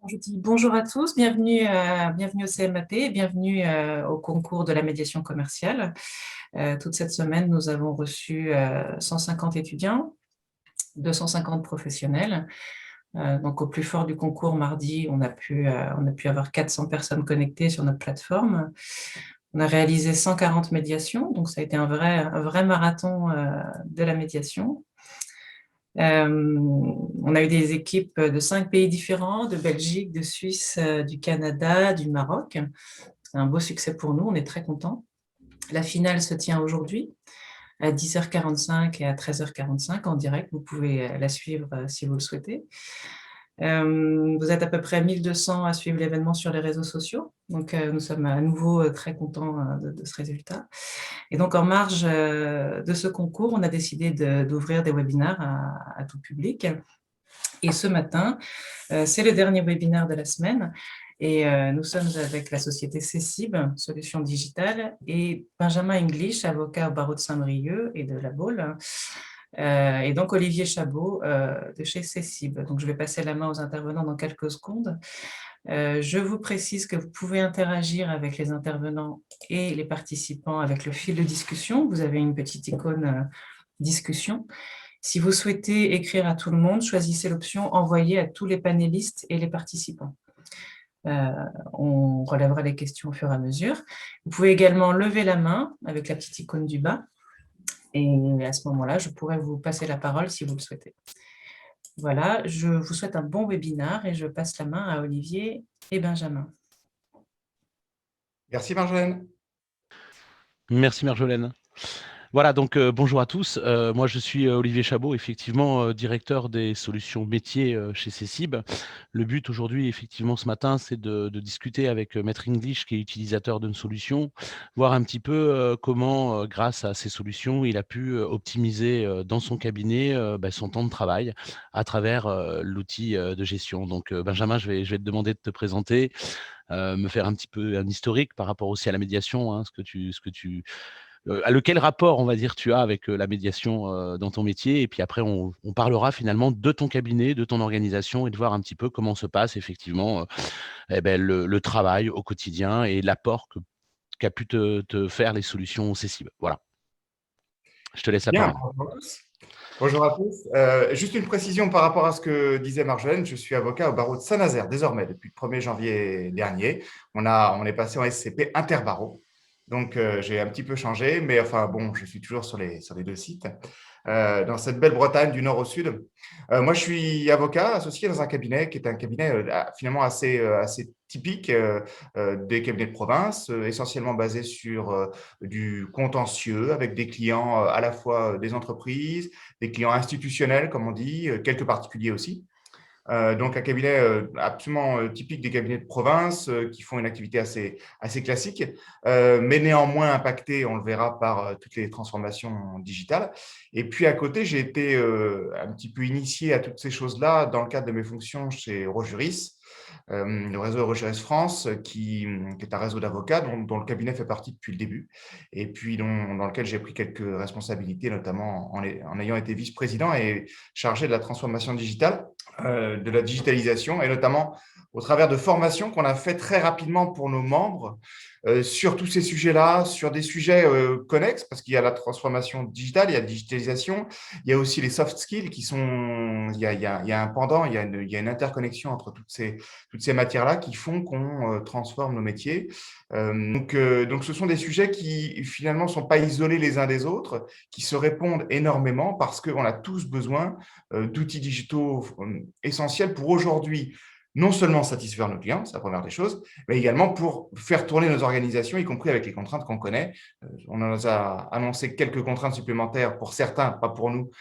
Je dis bonjour à tous, bienvenue au CMAP, bienvenue au concours de la médiation commerciale. Toute cette semaine, nous avons reçu 150 étudiants, 250 professionnels. Donc au plus fort du concours, mardi, on a pu avoir 400 personnes connectées sur notre plateforme. On a réalisé 140 médiations, donc ça a été un vrai marathon de la médiation. On a eu des équipes de 5 pays différents, de Belgique, de Suisse, du Canada, du Maroc. C'est un beau succès pour nous, on est très contents. La finale se tient aujourd'hui à 10h45 et à 13h45 en direct. Vous pouvez la suivre si vous le souhaitez. Vous êtes à peu près 1200 à suivre l'événement sur les réseaux sociaux. Donc, nous sommes à nouveau très contents de ce résultat. Et donc, en marge de ce concours, on a décidé d'ouvrir des webinaires à tout public. Et ce matin, c'est le dernier webinaire de la semaine. Et nous sommes avec la société CECIB, Solutions Digitales, et Benjamin English, avocat au barreau de Saint-Brieuc et de La Baule. Et donc Olivier Chabot de chez CECIB. Donc je vais passer la main aux intervenants dans quelques secondes. Je vous précise que vous pouvez interagir avec les intervenants et les participants avec le fil de discussion. Vous avez une petite icône discussion. Si vous souhaitez écrire à tout le monde, choisissez l'option envoyer à tous les panélistes et les participants. On relèvera les questions au fur et à mesure. Vous pouvez également lever la main avec la petite icône du bas. Et à ce moment-là, je pourrais vous passer la parole si vous le souhaitez. Voilà, je vous souhaite un bon webinaire et je passe la main à Olivier et Benjamin. Merci Marjolaine. Merci Marjolaine. Voilà, donc bonjour à tous. Moi, je suis Olivier Chabot, effectivement, directeur des solutions métiers chez CECIB. Le but aujourd'hui, effectivement, ce matin, c'est de discuter avec Maître English, qui est utilisateur d'une solution, voir un petit peu comment, grâce à ces solutions, il a pu optimiser dans son cabinet son temps de travail à travers l'outil de gestion. Donc, Benjamin, je vais te demander de te présenter, me faire un petit peu un historique par rapport aussi à la médiation, hein, lequel rapport, on va dire, tu as avec la médiation dans ton métier. Et puis après, on parlera finalement de ton cabinet, de ton organisation et de voir un petit peu comment se passe effectivement le travail au quotidien et l'apport qu'a pu te faire les solutions CECIB. Voilà. Je te laisse la Bien, parole. bonjour à tous. Bonjour à tous. Juste une précision par rapport à ce que disait Marjolaine. Je suis avocat au barreau de Saint-Nazaire désormais depuis le 1er janvier dernier. On est passé en SCP interbarreau. Donc, j'ai un petit peu changé, mais enfin, bon, je suis toujours sur les deux sites, dans cette belle Bretagne du nord au sud. Moi, je suis avocat associé dans un cabinet qui est un cabinet finalement assez typique des cabinets de province, essentiellement basé sur du contentieux avec des clients à la fois des entreprises, des clients institutionnels, comme on dit, quelques particuliers aussi. Donc, un cabinet absolument typique des cabinets de province qui font une activité assez classique, mais néanmoins impacté, on le verra, par toutes les transformations digitales. Et puis, à côté, j'ai été un petit peu initié à toutes ces choses-là dans le cadre de mes fonctions chez Rojuris, le réseau Rojuris France, qui est un réseau d'avocats dont le cabinet fait partie depuis le début, et puis dans lequel j'ai pris quelques responsabilités, notamment en ayant été vice-président et chargé de la transformation digitale, de la digitalisation, et notamment au travers de formations qu'on a fait très rapidement pour nos membres sur tous ces sujets-là, sur des sujets connexes, parce qu'il y a la transformation digitale, il y a la digitalisation, il y a aussi les soft skills qui sont… Il y a un pendant, il y a une interconnexion entre toutes ces matières-là qui font qu'on transforme nos métiers. Donc, ce sont des sujets qui, finalement, ne sont pas isolés les uns des autres, qui se répondent énormément parce qu'on a tous besoin d'outils digitaux essentiels pour aujourd'hui, non seulement satisfaire nos clients, c'est la première des choses, mais également pour faire tourner nos organisations, y compris avec les contraintes qu'on connaît. On nous a annoncé quelques contraintes supplémentaires pour certains, pas pour nous,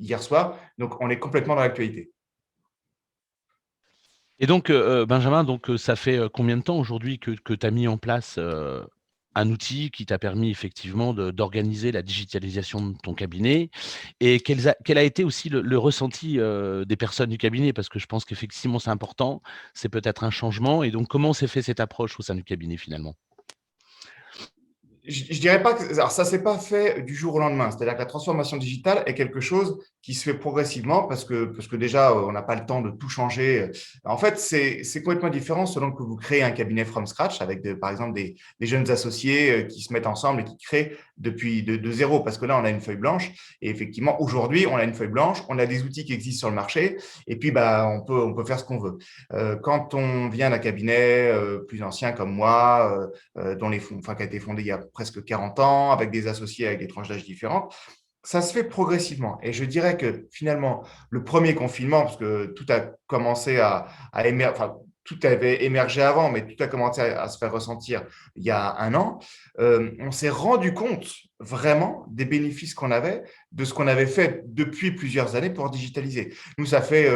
hier soir. Donc, on est complètement dans l'actualité. Et donc, Benjamin, ça fait combien de temps aujourd'hui que tu as mis en place un outil qui t'a permis effectivement d'organiser la digitalisation de ton cabinet, et quel a été aussi le ressenti des personnes du cabinet, parce que je pense qu'effectivement c'est important, c'est peut-être un changement. Et donc, comment s'est fait cette approche au sein du cabinet finalement? je dirais pas que alors ça s'est pas fait du jour au lendemain. C'est-à-dire que la transformation digitale est quelque chose qui se fait progressivement parce que déjà, on n'a pas le temps de tout changer. En fait, c'est complètement différent selon que vous créez un cabinet from scratch avec, par exemple, des jeunes associés qui se mettent ensemble et qui créent depuis de zéro. Parce que là, on a une feuille blanche. Et effectivement, aujourd'hui, on a une feuille blanche, on a des outils qui existent sur le marché et puis bah, on peut faire ce qu'on veut. Quand on vient d'un cabinet plus ancien comme moi, qui a été fondé il y a presque 40 ans, avec des associés avec des tranches d'âge différentes. Ça se fait progressivement. Et je dirais que finalement, le premier confinement, parce que tout a commencé à émerger, enfin, tout avait émergé avant, mais tout a commencé à se faire ressentir il y a un an, on s'est rendu compte vraiment des bénéfices qu'on avait, de ce qu'on avait fait depuis plusieurs années pour digitaliser. Nous, ça fait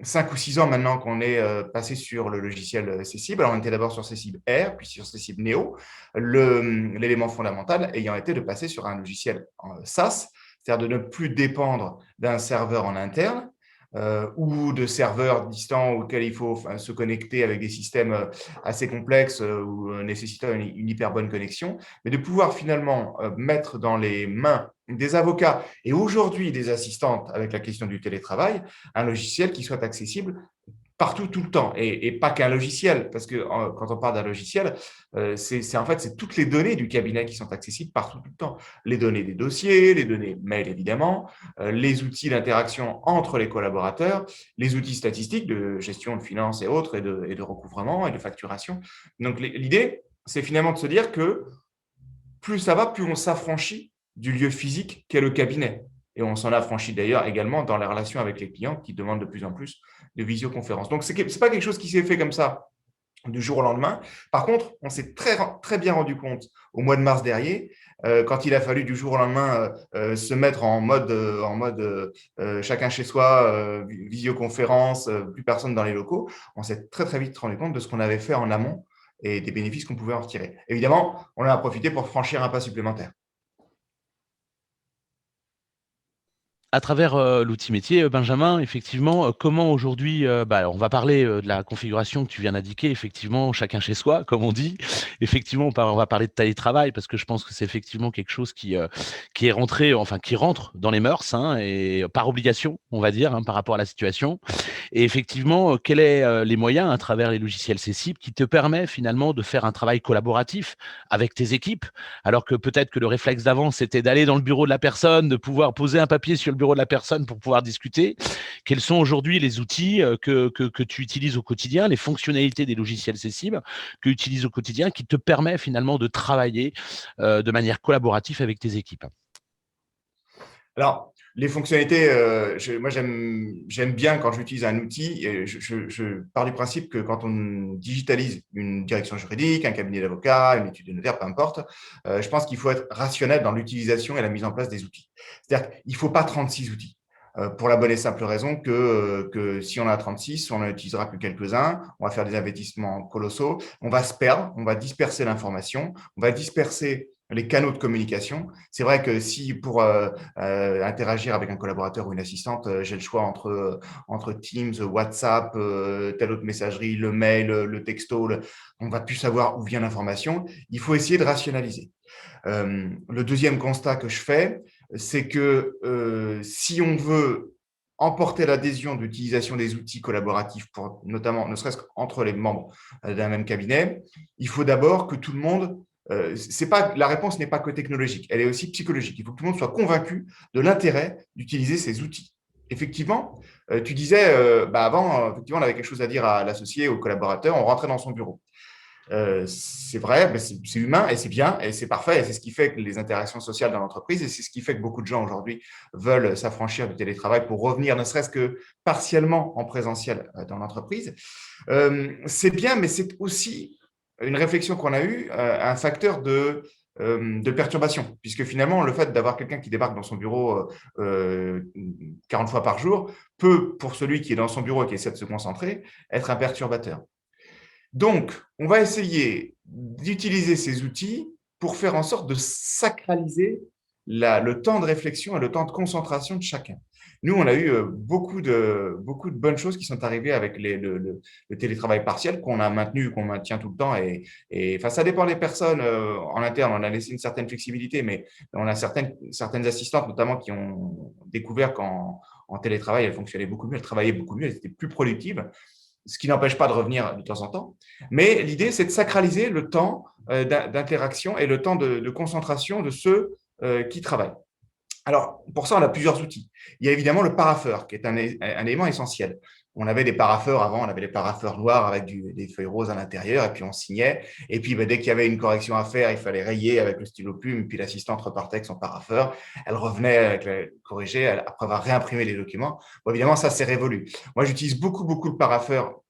5 ou 6 ans maintenant qu'on est passé sur le logiciel Cessible. Alors, on était d'abord sur Cessible R, puis sur Cessible Neo. L'élément fondamental ayant été de passer sur un logiciel SaaS, c'est-à-dire de ne plus dépendre d'un serveur en interne ou de serveurs distants auxquels il faut se connecter avec des systèmes assez complexes ou nécessitant une hyper bonne connexion, mais de pouvoir finalement mettre dans les mains des avocats et aujourd'hui des assistantes avec la question du télétravail, un logiciel qui soit accessible partout, tout le temps, et pas qu'un logiciel, parce que quand on parle d'un logiciel, en fait, c'est toutes les données du cabinet qui sont accessibles partout, tout le temps. Les données des dossiers, les données mail, évidemment, les outils d'interaction entre les collaborateurs, les outils statistiques de gestion de finances et autres, et de recouvrement et de facturation. Donc, l'idée, c'est finalement de se dire que plus ça va, plus on s'affranchit du lieu physique qu'est le cabinet. Et on s'en affranchit d'ailleurs également dans les relations avec les clients qui demandent de plus en plus de visioconférences. Donc, ce n'est pas quelque chose qui s'est fait comme ça du jour au lendemain. Par contre, on s'est très bien rendu compte au mois de mars dernier, quand il a fallu du jour au lendemain se mettre en mode chacun chez soi, visioconférence, plus personne dans les locaux, on s'est très vite rendu compte de ce qu'on avait fait en amont et des bénéfices qu'on pouvait en retirer. Évidemment, on en a profité pour franchir un pas supplémentaire. À travers l'outil métier, Benjamin, effectivement, comment aujourd'hui, on va parler de la configuration que tu viens d'indiquer, effectivement, chacun chez soi, comme on dit. Effectivement, on va parler de télétravail parce que je pense que c'est effectivement quelque chose qui est rentré, enfin qui rentre dans les mœurs, hein, et par obligation, on va dire, hein, par rapport à la situation. Et effectivement, quels sont les moyens à travers les logiciels Cessible qui te permet finalement de faire un travail collaboratif avec tes équipes, alors que peut-être que le réflexe d'avant, c'était d'aller dans le bureau de la personne, de pouvoir poser un papier sur le bureau de la personne pour pouvoir discuter. Quels sont aujourd'hui les outils que tu utilises au quotidien, les fonctionnalités des logiciels Cessible que tu utilises au quotidien qui te permet finalement de travailler de manière collaborative avec tes équipes? Alors, les fonctionnalités, moi j'aime bien quand j'utilise un outil, et je pars du principe que quand on digitalise une direction juridique, un cabinet d'avocat, une étude de notaire, peu importe, je pense qu'il faut être rationnel dans l'utilisation et la mise en place des outils. C'est-à-dire qu'il ne faut pas 36 outils. Pour la bonne et simple raison que si on en a 36, on n'en utilisera que quelques-uns, on va faire des investissements colossaux, on va se perdre, on va disperser l'information, on va disperser les canaux de communication. C'est vrai que si pour interagir avec un collaborateur ou une assistante, j'ai le choix entre Teams, WhatsApp, telle autre messagerie, le mail, le texto, on ne va plus savoir où vient l'information. Il faut essayer de rationaliser. Le deuxième constat que je fais, c'est que si on veut emporter l'adhésion d'utilisation des outils collaboratifs, notamment, ne serait-ce qu'entre les membres d'un même cabinet, il faut d'abord que tout le monde la réponse n'est pas que technologique, elle est aussi psychologique. Il faut que tout le monde soit convaincu de l'intérêt d'utiliser ces outils. Effectivement, tu disais, avant, effectivement, on avait quelque chose à dire à l'associé, au collaborateur, on rentrait dans son bureau. C'est vrai, mais c'est humain et c'est bien et c'est parfait. Et c'est ce qui fait que les interactions sociales dans l'entreprise et c'est ce qui fait que beaucoup de gens aujourd'hui veulent s'affranchir du télétravail pour revenir, ne serait-ce que partiellement en présentiel dans l'entreprise. C'est bien, mais c'est aussi une réflexion qu'on a eue, un facteur de perturbation, puisque finalement, le fait d'avoir quelqu'un qui débarque dans son bureau 40 fois par jour peut, pour celui qui est dans son bureau et qui essaie de se concentrer, être un perturbateur. Donc, on va essayer d'utiliser ces outils pour faire en sorte de sacraliser le temps de réflexion et le temps de concentration de chacun. Nous, on a eu beaucoup de bonnes choses qui sont arrivées avec le télétravail partiel qu'on a maintenu, qu'on maintient tout le temps. Enfin, ça dépend des personnes. En interne, on a laissé une certaine flexibilité, mais on a certaines assistantes, notamment, qui ont découvert qu'en télétravail, elles fonctionnaient beaucoup mieux, elles travaillaient beaucoup mieux, elles étaient plus productives, ce qui n'empêche pas de revenir de temps en temps. Mais l'idée, c'est de sacraliser le temps d'interaction et le temps de concentration de ceux qui travaillent. Alors, pour ça, on a plusieurs outils. Il y a évidemment le parapheur, qui est un élément essentiel. On avait des parapheurs avant, on avait les parapheurs noirs avec des feuilles roses à l'intérieur, et puis on signait. Et puis, dès qu'il y avait une correction à faire, il fallait rayer avec le stylo plume, puis l'assistante repartait avec son parapheur. Elle revenait corriger après avoir réimprimé les documents. Bon, évidemment, ça, c'est révolu. Moi, j'utilise beaucoup le parapheur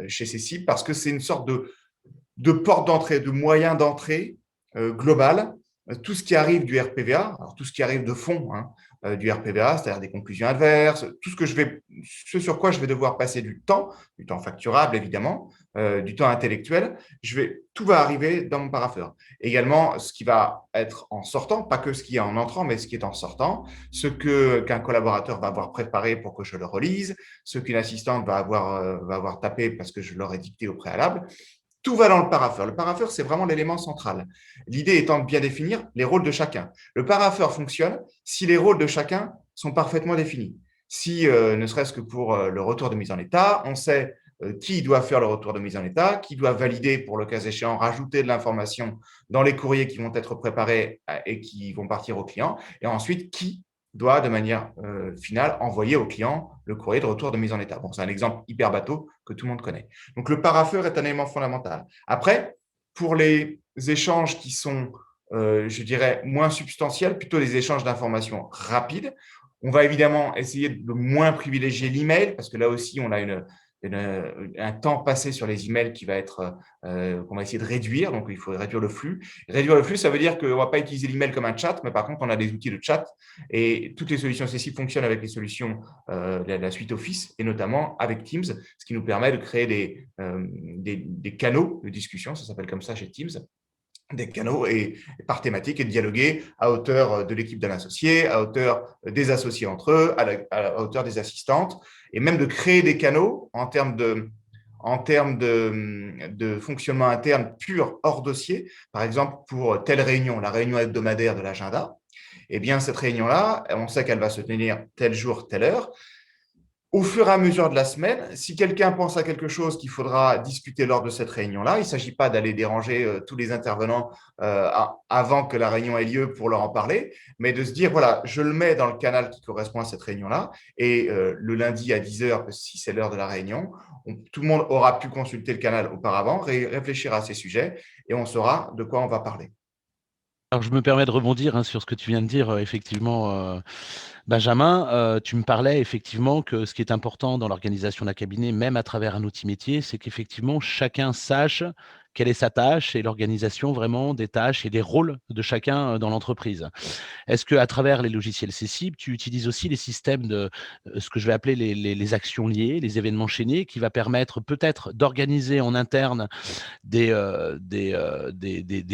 chez Cécile parce que c'est une sorte de porte d'entrée, de moyen d'entrée global. Tout ce qui arrive du RPVA, alors tout ce qui arrive de fond du RPVA, c'est-à-dire des conclusions adverses, tout ce sur quoi je vais devoir passer du temps facturable évidemment, du temps intellectuel, tout va arriver dans mon parapheur. Également, ce qui va être en sortant, pas que ce qui est en entrant, mais ce qui est en sortant, qu'un collaborateur va avoir préparé pour que je le relise, ce qu'une assistante va avoir tapé parce que je l'aurais dicté au préalable. Tout va dans le parapheur. Le parapheur, c'est vraiment l'élément central. L'idée étant de bien définir les rôles de chacun. Le parapheur fonctionne si les rôles de chacun sont parfaitement définis. Si, ne serait-ce que pour le retour de mise en état, on sait qui doit faire le retour de mise en état, qui doit valider, pour le cas échéant, rajouter de l'information dans les courriers qui vont être préparés et qui vont partir au client, et ensuite qui doit, de manière finale, envoyer au client le courrier de retour de mise en état. Bon, c'est un exemple hyper bateau que tout le monde connaît. Donc, le parapheur est un élément fondamental. Après, pour les échanges qui sont, je dirais, moins substantiels, plutôt des échanges d'informations rapides, on va évidemment essayer de moins privilégier l'email, parce que là aussi, on a un temps passé sur les emails qu'on va essayer de réduire. Donc, il faut réduire le flux. Réduire le flux, ça veut dire qu'on ne va pas utiliser l'email comme un chat, mais par contre, on a des outils de chat et toutes les solutions accessibles fonctionnent avec les solutions de la suite Office et notamment avec Teams, ce qui nous permet de créer des canaux de discussion, ça s'appelle comme ça chez Teams, des canaux et par thématique et de dialoguer à hauteur de l'équipe d'un associé, à hauteur des associés entre eux, à hauteur des assistantes, et même de créer des canaux en termes de fonctionnement interne pur hors dossier. Par exemple, pour telle réunion, la réunion hebdomadaire de l'agenda, eh bien, cette réunion-là, on sait qu'elle va se tenir tel jour, telle heure. Au fur et à mesure de la semaine, si quelqu'un pense à quelque chose qu'il faudra discuter lors de cette réunion-là, il ne s'agit pas d'aller déranger tous les intervenants avant que la réunion ait lieu pour leur en parler, mais de se dire, voilà, je le mets dans le canal qui correspond à cette réunion-là, et le lundi à 10 heures, si c'est l'heure de la réunion, tout le monde aura pu consulter le canal auparavant, réfléchir à ces sujets, et on saura de quoi on va parler. Alors, je me permets de rebondir sur ce que tu viens de dire, effectivement, Benjamin. Tu me parlais effectivement que ce qui est important dans l'organisation d'un cabinet, même à travers un outil métier, c'est qu'effectivement, chacun sache quelle est sa tâche et l'organisation vraiment des tâches et des rôles de chacun dans l'entreprise. Est-ce qu'à travers les logiciels Cécile, tu utilises aussi les systèmes de ce que je vais appeler les actions liées, les événements chaînés, qui va permettre peut-être d'organiser en interne des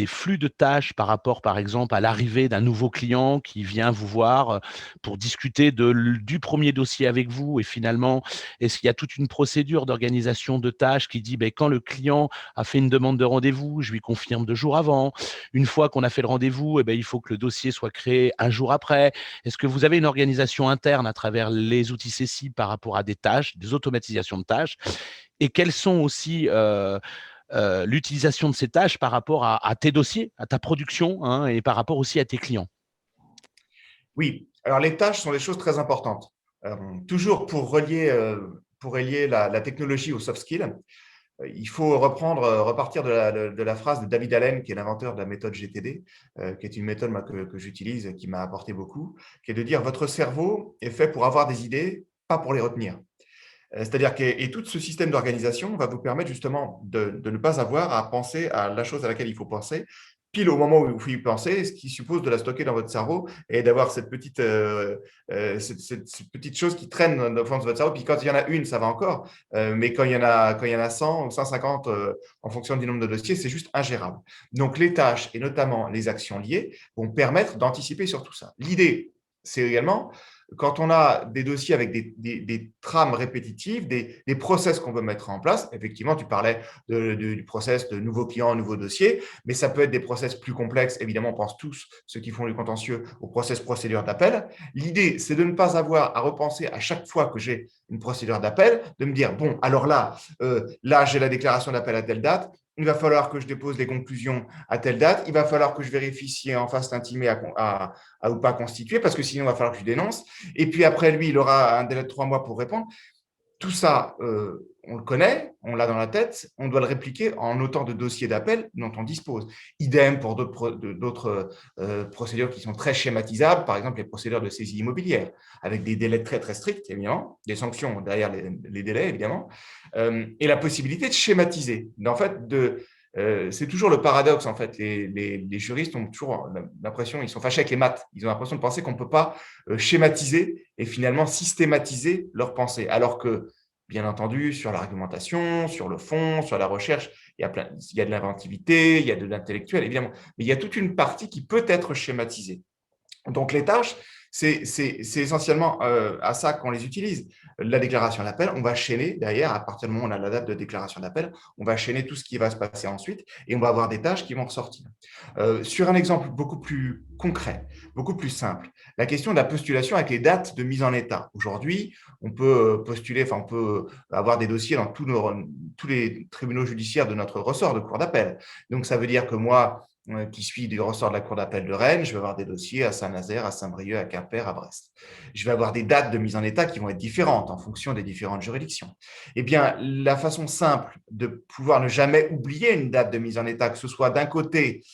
flux de tâches par rapport, par exemple, à l'arrivée d'un nouveau client qui vient vous voir pour discuter du premier dossier avec vous et finalement, est-ce qu'il y a toute une procédure d'organisation de tâches qui dit quand le client a fait une demande de rendez-vous, je lui confirme 2 jours avant. Une fois qu'on a fait le rendez-vous, il faut que le dossier soit créé 1 jour après. Est-ce que vous avez une organisation interne à travers les outils Cécile par rapport à des tâches, des automatisations de tâches? Et quelles sont aussi l'utilisation de ces tâches par rapport à tes dossiers, à ta production et par rapport aussi à tes clients? Oui, alors les tâches sont des choses très importantes. Toujours pour relier la technologie aux soft skills, il faut repartir de la phrase de David Allen, qui est l'inventeur de la méthode GTD, qui est une méthode que j'utilise et qui m'a apporté beaucoup, qui est de dire votre cerveau est fait pour avoir des idées, pas pour les retenir. C'est-à-dire que tout ce système d'organisation va vous permettre justement de ne pas avoir à penser à la chose à laquelle il faut penser, pile au moment où vous y pensez, ce qui suppose de la stocker dans votre cerveau et d'avoir cette petite chose qui traîne dans le fond de votre cerveau. Puis quand il y en a une, ça va encore. Mais quand il y en a 100 ou 150 en fonction du nombre de dossiers, c'est juste ingérable. Donc, les tâches et notamment les actions liées vont permettre d'anticiper sur tout ça. L'idée, c'est également, quand on a des dossiers avec des trames répétitives, des process qu'on veut mettre en place, effectivement, tu parlais du process de nouveaux clients, nouveaux dossiers, mais ça peut être des process plus complexes. Évidemment, on pense tous, ceux qui font du contentieux, au process procédure d'appel. L'idée, c'est de ne pas avoir à repenser à chaque fois que j'ai une procédure d'appel, de me dire, bon, alors là, j'ai la déclaration d'appel à telle date, il va falloir que je dépose les conclusions à telle date, il va falloir que je vérifie si en face l'intimé a ou pas constitué, parce que sinon, il va falloir que je dénonce. Et puis après, lui, il aura un délai de 3 mois pour répondre. Tout ça, on le connaît, on l'a dans la tête, on doit le répliquer en autant de dossiers d'appel dont on dispose. Idem pour d'autres procédures qui sont très schématisables, par exemple les procédures de saisie immobilière, avec des délais très, très stricts, évidemment, des sanctions derrière les délais, évidemment, et la possibilité de schématiser. En fait, c'est toujours le paradoxe, en fait. Les juristes ont toujours l'impression, ils sont fâchés avec les maths, ils ont l'impression de penser qu'on ne peut pas schématiser et finalement systématiser leurs pensées. Alors que, bien entendu, sur l'argumentation, sur le fond, sur la recherche, il y a de l'inventivité, il y a de l'intellectuel, évidemment. Mais il y a toute une partie qui peut être schématisée. Donc, les tâches, c'est essentiellement à ça qu'on les utilise. La déclaration d'appel, on va chaîner derrière, à partir du moment où on a la date de déclaration d'appel, on va chaîner tout ce qui va se passer ensuite et on va avoir des tâches qui vont ressortir. Sur un exemple beaucoup plus concret, beaucoup plus simple, la question de la postulation avec les dates de mise en état. Aujourd'hui, on peut postuler, on peut avoir des dossiers dans tous les tribunaux judiciaires de notre ressort de cour d'appel. Donc, ça veut dire que moi, qui suis du ressort de la cour d'appel de Rennes, je vais avoir des dossiers à Saint-Nazaire, à Saint-Brieuc, à Quimper, à Brest. Je vais avoir des dates de mise en état qui vont être différentes en fonction des différentes juridictions. Eh bien, la façon simple de pouvoir ne jamais oublier une date de mise en état, que ce soit d'un côté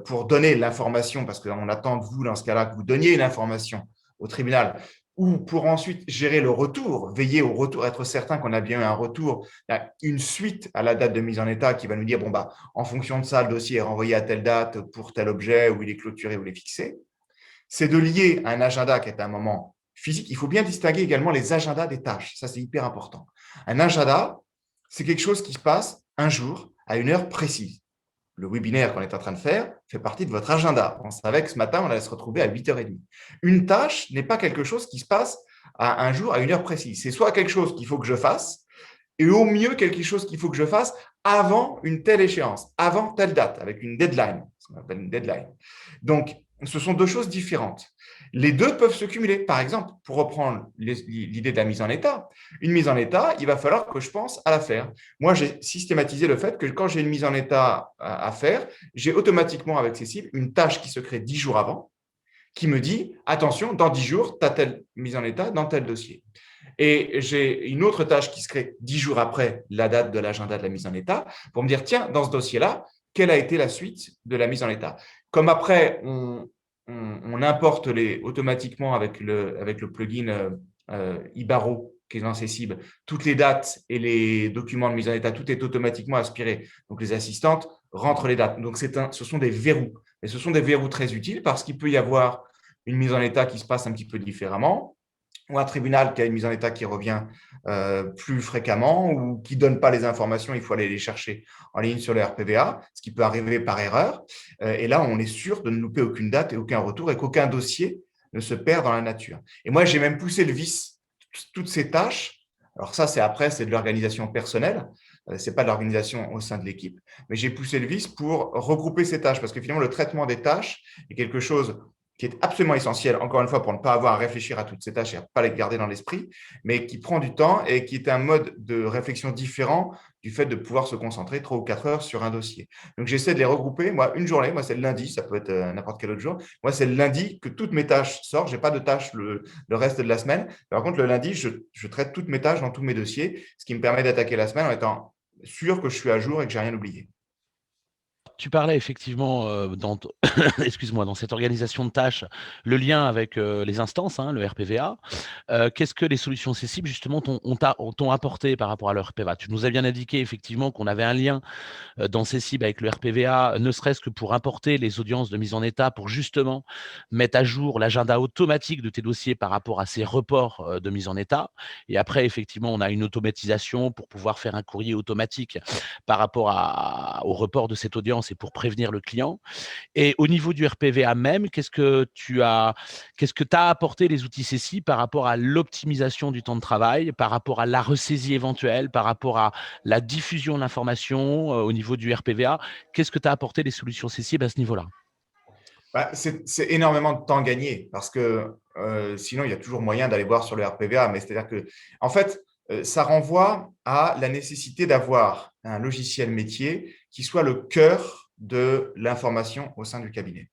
pour donner l'information, parce qu'on attend de vous, dans ce cas-là, que vous donniez une information au tribunal, ou pour ensuite gérer le retour, veiller au retour, être certain qu'on a bien eu un retour, une suite à la date de mise en état qui va nous dire, bon, en fonction de ça, le dossier est renvoyé à telle date pour tel objet, ou il est clôturé ou il est fixé. C'est de lier un agenda qui est un moment physique. Il faut bien distinguer également les agendas des tâches. Ça, c'est hyper important. Un agenda, c'est quelque chose qui se passe un jour à une heure précise. Le webinaire qu'on est en train de faire fait partie de votre agenda. On savait que ce matin, on allait se retrouver à 8h30. Une tâche n'est pas quelque chose qui se passe à un jour, à une heure précise. C'est soit quelque chose qu'il faut que je fasse, et au mieux quelque chose qu'il faut que je fasse avant une telle échéance, avant telle date, avec une deadline, ce qu'on appelle une deadline. Donc, ce sont deux choses différentes. Les deux peuvent se cumuler. Par exemple, pour reprendre l'idée de la mise en état, une mise en état, il va falloir que je pense à la faire. Moi, j'ai systématisé le fait que quand j'ai une mise en état à faire, j'ai automatiquement avec Cécile une tâche qui se crée 10 jours avant, qui me dit, attention, dans 10 jours, tu as telle mise en état dans tel dossier. Et j'ai une autre tâche qui se crée 10 jours après la date de l'agenda de la mise en état pour me dire, tiens, dans ce dossier-là, quelle a été la suite de la mise en état? Comme après, on importe automatiquement avec le plugin Ibaro qui est dans Cessible, toutes les dates et les documents de mise en état, tout est automatiquement aspiré. Donc, les assistantes rentrent les dates. Donc, ce sont des verrous. Et ce sont des verrous très utiles parce qu'il peut y avoir une mise en état qui se passe un petit peu différemment, ou un tribunal qui a une mise en état qui revient plus fréquemment ou qui ne donne pas les informations, il faut aller les chercher en ligne sur le RPVA, ce qui peut arriver par erreur. Et là, on est sûr de ne louper aucune date et aucun retour et qu'aucun dossier ne se perd dans la nature. Et moi, j'ai même poussé le vice, toutes ces tâches. Alors ça, c'est de l'organisation personnelle, ce n'est pas de l'organisation au sein de l'équipe, mais j'ai poussé le vice pour regrouper ces tâches parce que finalement, le traitement des tâches est quelque chose qui est absolument essentiel, encore une fois, pour ne pas avoir à réfléchir à toutes ces tâches et à ne pas les garder dans l'esprit, mais qui prend du temps et qui est un mode de réflexion différent du fait de pouvoir se concentrer 3 ou 4 heures sur un dossier. Donc, j'essaie de les regrouper. Moi, une journée, moi, c'est le lundi, ça peut être n'importe quel autre jour. Moi, c'est le lundi que toutes mes tâches sortent. Je n'ai pas de tâches le reste de la semaine. Par contre, le lundi, je traite toutes mes tâches dans tous mes dossiers, ce qui me permet d'attaquer la semaine en étant sûr que je suis à jour et que je n'ai rien oublié. tu parlais effectivement excuse-moi, dans cette organisation de tâches, le lien avec les instances, hein, le RPVA. Qu'est-ce que les solutions accessibles, justement, t'ont apporté par rapport à le RPVA? Tu nous as bien indiqué effectivement qu'on avait un lien dans CECIB avec le RPVA, ne serait-ce que pour importer les audiences de mise en état, pour justement mettre à jour l'agenda automatique de tes dossiers par rapport à ces reports de mise en état. Et après, effectivement, on a une automatisation pour pouvoir faire un courrier automatique par rapport au report de cette audience et pour prévenir le client. Et au niveau du RPVA même, qu'est-ce que t'as apporté les outils CECIB par rapport à l'optimisation du temps de travail, par rapport à la ressaisie éventuelle, par rapport à la diffusion de l'information au niveau du RPVA? Qu'est-ce que t'as apporté les solutions CECIB à ce niveau-là? C'est énormément de temps gagné parce que sinon, il y a toujours moyen d'aller voir sur le RPVA. Mais c'est-à-dire que, en fait, ça renvoie à la nécessité d'avoir un logiciel métier qui soit le cœur de l'information au sein du cabinet.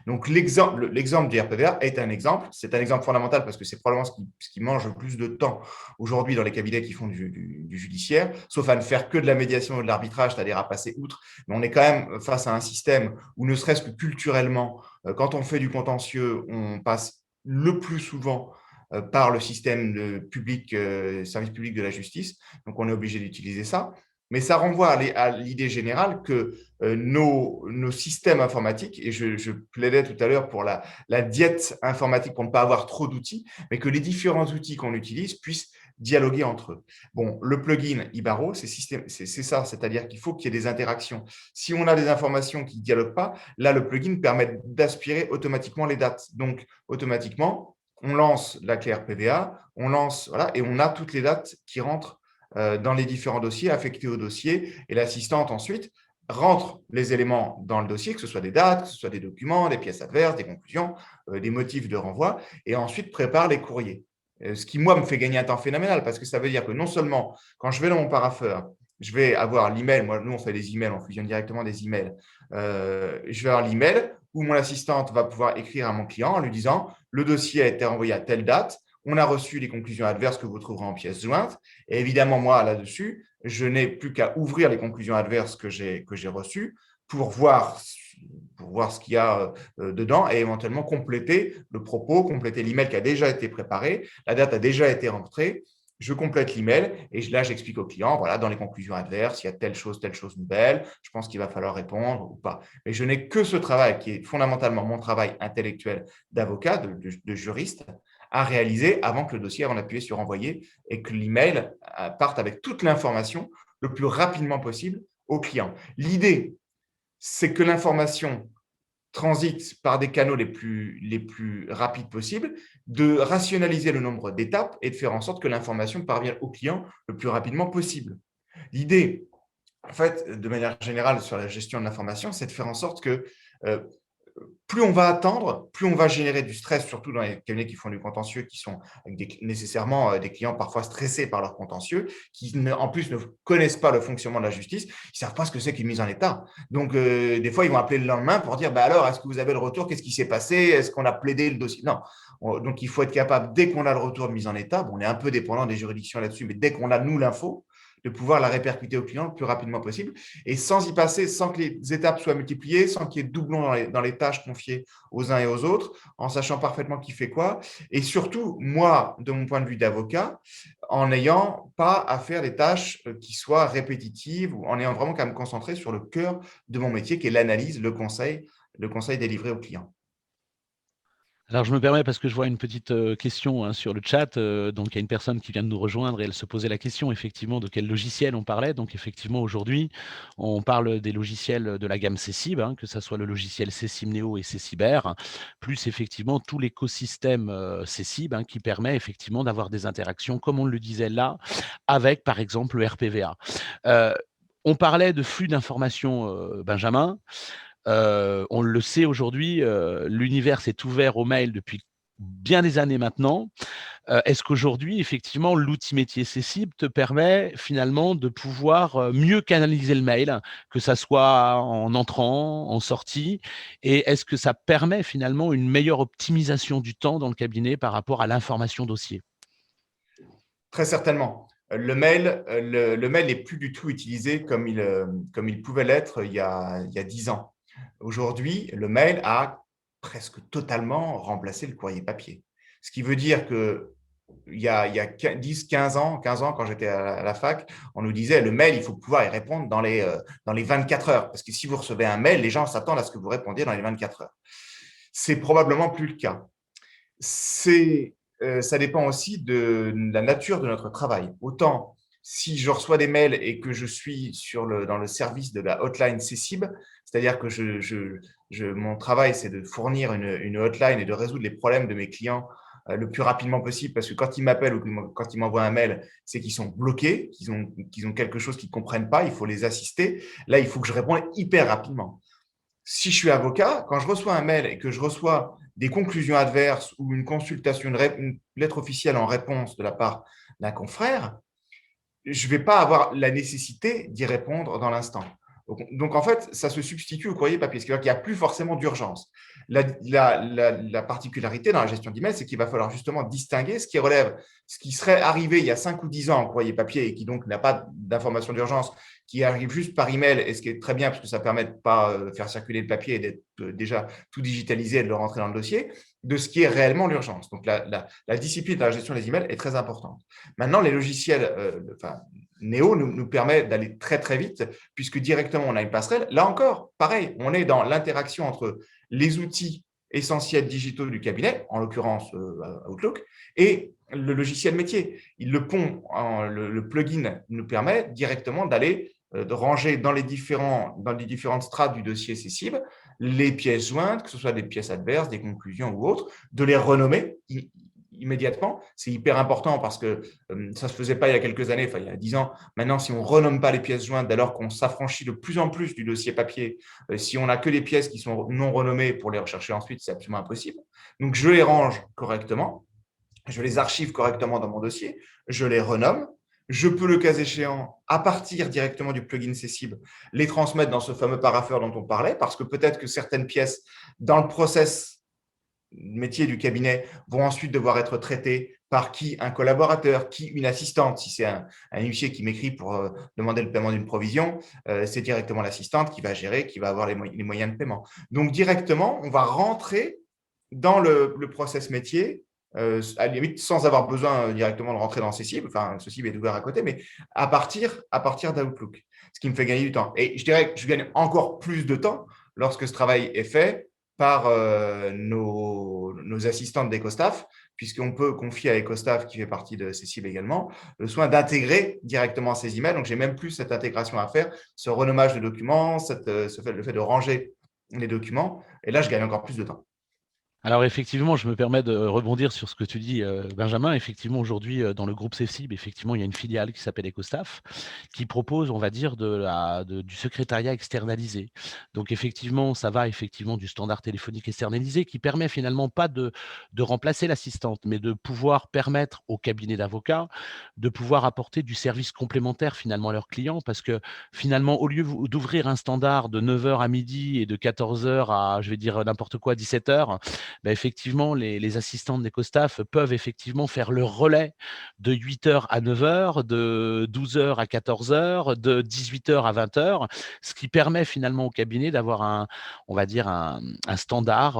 Donc, l'exemple du RPVA est un exemple. C'est un exemple fondamental parce que c'est probablement ce qui mange le plus de temps aujourd'hui dans les cabinets qui font du judiciaire, sauf à ne faire que de la médiation et de l'arbitrage, c'est-à-dire à passer outre. Mais on est quand même face à un système où, ne serait-ce que culturellement, quand on fait du contentieux, on passe le plus souvent par le système public, service public de la justice. Donc, on est obligé d'utiliser ça. Mais ça renvoie à l'idée générale que nos systèmes informatiques, et je plaidais tout à l'heure pour la diète informatique pour ne pas avoir trop d'outils, mais que les différents outils qu'on utilise puissent dialoguer entre eux. Bon, le plugin Ibaro, c'est ça, c'est-à-dire qu'il faut qu'il y ait des interactions. Si on a des informations qui ne dialoguent pas, là, le plugin permet d'aspirer automatiquement les dates. Donc, automatiquement, on lance la clé RPVA, voilà, et on a toutes les dates qui rentrent dans les différents dossiers affectés au dossier, et l'assistante ensuite rentre les éléments dans le dossier, que ce soit des dates, que ce soit des documents, des pièces adverses, des conclusions, des motifs de renvoi, et ensuite prépare les courriers. Ce qui, moi, me fait gagner un temps phénoménal, parce que ça veut dire que non seulement, quand je vais dans mon parapheur, je vais avoir l'email, nous on fait des emails, on fusionne directement des emails, je vais avoir l'email où mon assistante va pouvoir écrire à mon client en lui disant « le dossier a été envoyé à telle date, on a reçu les conclusions adverses que vous trouverez en pièces jointes. » Et évidemment, moi, là-dessus, je n'ai plus qu'à ouvrir les conclusions adverses que j'ai reçues pour voir ce qu'il y a dedans et éventuellement compléter le propos, compléter l'email qui a déjà été préparé. La date a déjà été rentrée. Je complète l'email et là, j'explique au client, voilà, dans les conclusions adverses, il y a telle chose nouvelle, je pense qu'il va falloir répondre ou pas. Mais je n'ai que ce travail qui est fondamentalement mon travail intellectuel d'avocat, de juriste, à réaliser avant que le dossier, avant d'appuyer sur envoyer et que l'email parte avec toute l'information le plus rapidement possible au client. L'idée, c'est que l'information transite par des canaux les plus rapides possibles, de rationaliser le nombre d'étapes et de faire en sorte que l'information parvienne au client le plus rapidement possible. L'idée, en fait, de manière générale sur la gestion de l'information, c'est de faire en sorte que plus on va attendre, plus on va générer du stress, surtout dans les cabinets qui font du contentieux, qui sont nécessairement des clients parfois stressés par leur contentieux, qui en plus ne connaissent pas le fonctionnement de la justice, ils ne savent pas ce que c'est qu'une mise en état. Donc, des fois, ils vont appeler le lendemain pour dire alors, est-ce que vous avez le retour? Qu'est-ce qui s'est passé? Est-ce qu'on a plaidé le dossier? Non. Donc, il faut être capable, dès qu'on a le retour de mise en état, on est un peu dépendant des juridictions là-dessus, mais dès qu'on a, nous, l'info, de pouvoir la répercuter au client le plus rapidement possible et sans y passer, sans que les étapes soient multipliées, sans qu'il y ait de doublons dans les tâches confiées aux uns et aux autres, en sachant parfaitement qui fait quoi. Et surtout, moi, de mon point de vue d'avocat, en n'ayant pas à faire des tâches qui soient répétitives ou en ayant vraiment qu'à me concentrer sur le cœur de mon métier, qui est l'analyse, le conseil délivré au client. Alors, je me permets parce que je vois une petite question sur le chat. Donc, il y a une personne qui vient de nous rejoindre et elle se posait la question effectivement de quel logiciel on parlait. Donc, effectivement, aujourd'hui, on parle des logiciels de la gamme CECIB, que ce soit le logiciel CECIB Neo et CECIBR, plus effectivement tout l'écosystème CECIB qui permet effectivement d'avoir des interactions, comme on le disait là, avec par exemple le RPVA. On parlait de flux d'informations, Benjamin. On le sait aujourd'hui, l'univers s'est ouvert au mail depuis bien des années maintenant. Est-ce qu'aujourd'hui, effectivement, l'outil métier CECIB te permet finalement de pouvoir mieux canaliser le mail, que ça soit en entrant, en sortie? Et est-ce que ça permet finalement une meilleure optimisation du temps dans le cabinet par rapport à l'information dossier? Très certainement. Le mail n'est plus du tout utilisé comme il pouvait l'être il y a 10 ans. Aujourd'hui, le mail a presque totalement remplacé le courrier papier. Ce qui veut dire que il y a 10, 15 ans, quand j'étais à la fac, on nous disait le mail, il faut pouvoir y répondre dans les 24 heures. Parce que si vous recevez un mail, les gens s'attendent à ce que vous répondiez dans les 24 heures. C'est probablement plus le cas. Ça dépend aussi de la nature de notre travail. Autant si je reçois des mails et que je suis dans le service de la hotline CCIB, c'est-à-dire que mon travail, c'est de fournir une hotline et de résoudre les problèmes de mes clients le plus rapidement possible, parce que quand ils m'appellent ou quand ils m'envoient un mail, c'est qu'ils sont bloqués, qu'ils ont quelque chose qu'ils ne comprennent pas, il faut les assister. Là, il faut que je réponde hyper rapidement. Si je suis avocat, quand je reçois un mail et que je reçois des conclusions adverses ou une consultation, une lettre officielle en réponse de la part d'un confrère, je ne vais pas avoir la nécessité d'y répondre dans l'instant. Donc, en fait, ça se substitue au courrier papier, ce qui veut dire qu'il n'y a plus forcément d'urgence. La particularité dans la gestion d'email, c'est qu'il va falloir justement distinguer ce qui serait arrivé il y a 5 ou 10 ans en courrier papier et qui donc n'a pas d'information d'urgence, qui arrive juste par email, et ce qui est très bien parce que ça permet de ne pas faire circuler le papier et d'être déjà tout digitalisé et de le rentrer dans le dossier, de ce qui est réellement l'urgence. Donc, la discipline de la gestion des emails est très importante. Maintenant, les logiciels, Néo nous permet d'aller très, très vite, puisque directement, on a une passerelle. Là encore, pareil, on est dans l'interaction entre les outils essentiels digitaux du cabinet, en l'occurrence Outlook, et le logiciel métier. Le plugin nous permet directement de ranger dans les différentes strates du dossier CCIB les pièces jointes, que ce soit des pièces adverses, des conclusions ou autres, de les renommer immédiatement. C'est hyper important parce que ça ne se faisait pas il y a quelques années, il y a 10 ans. Maintenant, si on ne renomme pas les pièces jointes, dès lors qu'on s'affranchit de plus en plus du dossier papier, si on n'a que les pièces qui sont non renommées pour les rechercher ensuite, c'est absolument impossible. Donc, je les range correctement, je les archive correctement dans mon dossier, je les renomme. Je peux, le cas échéant, à partir directement du plugin CCIB, les transmettre dans ce fameux parapheur dont on parlait, parce que peut-être que certaines pièces dans le process métier du cabinet vont ensuite devoir être traitées par qui? Un collaborateur, qui? Une assistante. Si c'est un huissier qui m'écrit pour demander le paiement d'une provision, c'est directement l'assistante qui va gérer, qui va avoir les moyens de paiement. Donc, directement, on va rentrer dans le process métier, à la limite, sans avoir besoin directement de rentrer dans CCIB. Enfin, CCIB est ouvert à côté, mais à partir d'Outlook, ce qui me fait gagner du temps. Et je dirais que je gagne encore plus de temps lorsque ce travail est fait par nos assistantes d'EcoStaff, puisqu'on peut confier à EcoStaff, qui fait partie de CCIB également, le soin d'intégrer directement ces emails. Donc, j'ai même plus cette intégration à faire, ce renommage de documents, le fait de ranger les documents. Et là, je gagne encore plus de temps. Alors effectivement, je me permets de rebondir sur ce que tu dis, Benjamin. Effectivement, aujourd'hui, dans le groupe CFCIB, effectivement, il y a une filiale qui s'appelle EcoStaff, qui propose, on va dire, du secrétariat externalisé. Donc effectivement, ça va effectivement du standard téléphonique externalisé qui permet finalement pas de remplacer l'assistante, mais de pouvoir permettre au cabinet d'avocats de pouvoir apporter du service complémentaire finalement à leurs clients. Parce que finalement, au lieu d'ouvrir un standard de 9 h à midi et de 14 h à, je vais dire n'importe quoi, 17 h, effectivement, les assistantes d'EcoStaff peuvent effectivement faire le relais de 8 h à 9 h, de 12 h à 14 h, de 18 h à 20 h, ce qui permet finalement au cabinet d'avoir on va dire un standard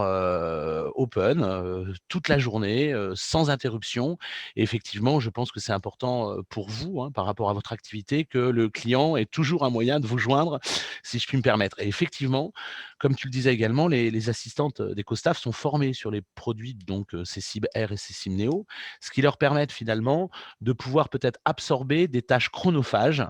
open toute la journée, sans interruption. Et effectivement, je pense que c'est important pour vous, hein, par rapport à votre activité, que le client ait toujours un moyen de vous joindre, si je puis me permettre. Et effectivement, comme tu le disais également, les assistantes d'EcoStaff sont formées sur les produits donc CCIB R et CCIB Neo, ce qui leur permet finalement de pouvoir peut-être absorber des tâches chronophages.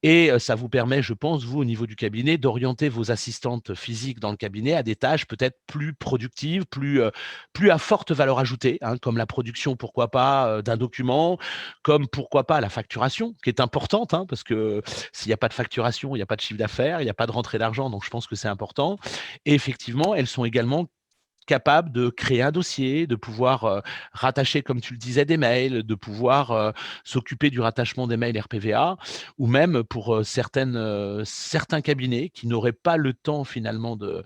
Et ça vous permet, je pense, vous, au niveau du cabinet, d'orienter vos assistantes physiques dans le cabinet à des tâches peut-être plus productives, plus à forte valeur ajoutée, hein, comme la production, pourquoi pas, d'un document, comme pourquoi pas la facturation, qui est importante, hein, parce que s'il n'y a pas de facturation, il n'y a pas de chiffre d'affaires, il n'y a pas de rentrée d'argent, donc je pense que c'est important. Et effectivement, elles sont également capable de créer un dossier, de pouvoir rattacher, comme tu le disais, des mails, de pouvoir s'occuper du rattachement des mails RPVA, ou même pour certains cabinets qui n'auraient pas le temps finalement de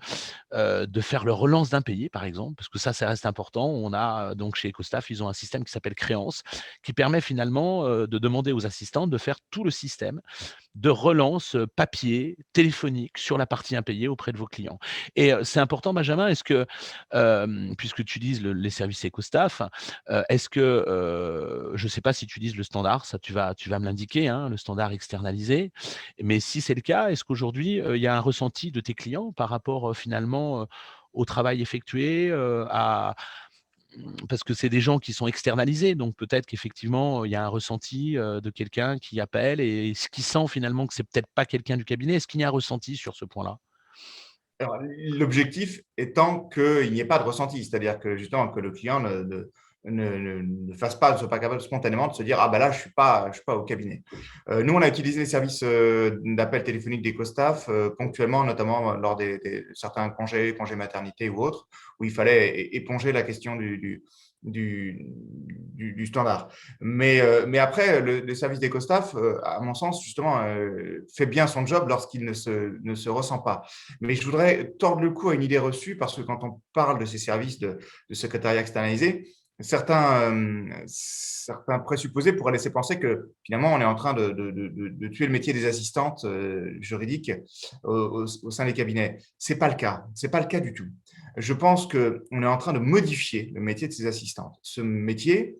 faire le relance d'impayés, par exemple, parce que ça reste important. On a donc chez Ecostaff, ils ont un système qui s'appelle Créance, qui permet finalement de demander aux assistants de faire tout le système de relance papier, téléphonique sur la partie impayée auprès de vos clients. Et c'est important, Benjamin, est-ce que, puisque tu utilises les services Ecostaff, est-ce que, je ne sais pas si tu utilises le standard, ça tu vas me l'indiquer, hein, le standard externalisé, mais si c'est le cas, est-ce qu'aujourd'hui, il y a un ressenti de tes clients par rapport finalement au travail effectué, parce que c'est des gens qui sont externalisés, donc peut-être qu'effectivement, il y a un ressenti, de quelqu'un qui appelle et qui sent finalement que c'est peut-être pas quelqu'un du cabinet. Est-ce qu'il y a un ressenti sur ce point-là? Alors, l'objectif étant qu'il n'y ait pas de ressenti, c'est-à-dire que justement que le client ne fasse pas, ne soit pas capable spontanément de se dire ah ben là je suis pas au cabinet. Nous on a utilisé les services d'appel téléphonique d'Ecostaff ponctuellement, notamment lors des certains congés maternité ou autres, où il fallait éponger la question du standard. Mais après, le service d'Ecostaff, à mon sens, justement, fait bien son job lorsqu'il ne se ressent pas. Mais je voudrais tordre le cou à une idée reçue, parce que quand on parle de ces services de secrétariat externalisé, certains présupposés pourraient laisser penser que finalement, on est en train de tuer le métier des assistantes juridiques au sein des cabinets. Ce n'est pas le cas. Ce n'est pas le cas du tout. Je pense qu'on est en train de modifier le métier de ces assistantes. Ce métier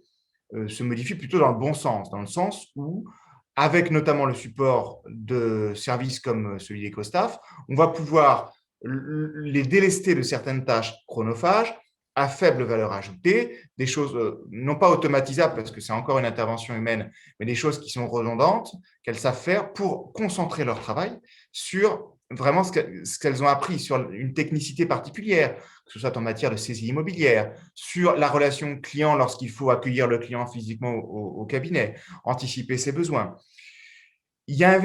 se modifie plutôt dans le bon sens, dans le sens où, avec notamment le support de services comme celui d'Ecostaff, on va pouvoir les délester de certaines tâches chronophages à faible valeur ajoutée, des choses non pas automatisables parce que c'est encore une intervention humaine, mais des choses qui sont redondantes, qu'elles savent faire pour concentrer leur travail sur vraiment ce qu'elles ont appris, sur une technicité particulière, que ce soit en matière de saisie immobilière, sur la relation client lorsqu'il faut accueillir le client physiquement au cabinet, anticiper ses besoins. Il y a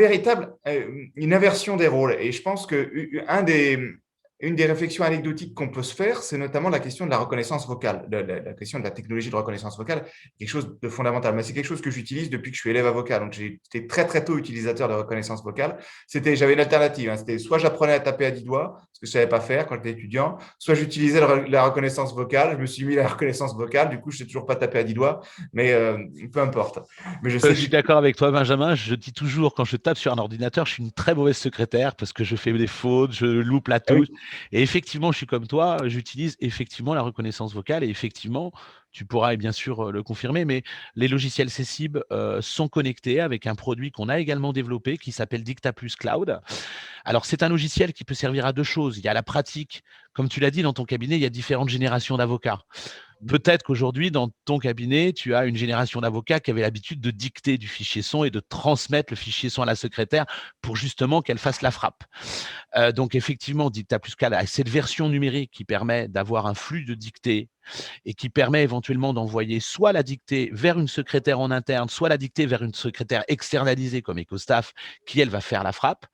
une inversion des rôles. Et je pense une des réflexions anecdotiques qu'on peut se faire, c'est notamment la question de la reconnaissance vocale, la question de la technologie de reconnaissance vocale, quelque chose de fondamental. Mais c'est quelque chose que j'utilise depuis que je suis élève avocat. Donc, j'étais très, très tôt utilisateur de reconnaissance vocale. J'avais une alternative. C'était soit j'apprenais à taper à 10 doigts, ce que je ne savais pas faire quand j'étais étudiant, soit j'utilisais la reconnaissance vocale. Je me suis mis à la reconnaissance vocale. Du coup, je ne sais toujours pas taper à 10 doigts, mais peu importe. Mais Je suis d'accord avec toi, Benjamin. Je dis toujours, quand je tape sur un ordinateur, je suis une très mauvaise secrétaire parce que je fais des fautes, je loupe la touche. Et effectivement, je suis comme toi, j'utilise effectivement la reconnaissance vocale et effectivement, tu pourras bien sûr le confirmer, mais les logiciels Cessib sont connectés avec un produit qu'on a également développé qui s'appelle Dicta Plus Cloud. Alors, c'est un logiciel qui peut servir à deux choses. Il y a la pratique, comme tu l'as dit, dans ton cabinet, il y a différentes générations d'avocats. Peut-être qu'aujourd'hui, dans ton cabinet, tu as une génération d'avocats qui avait l'habitude de dicter du fichier son et de transmettre le fichier son à la secrétaire pour justement qu'elle fasse la frappe. Donc, effectivement, Dicta Plus Cloud a cette version numérique qui permet d'avoir un flux de dictée et qui permet éventuellement d'envoyer soit la dictée vers une secrétaire en interne, soit la dictée vers une secrétaire externalisée comme Ecostaff, qui, elle, va faire la frappe.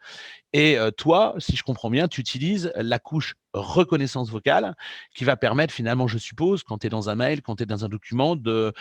Et toi, si je comprends bien, tu utilises la couche reconnaissance vocale qui va permettre finalement, je suppose, quand tu es dans un mail, quand tu es dans un document, de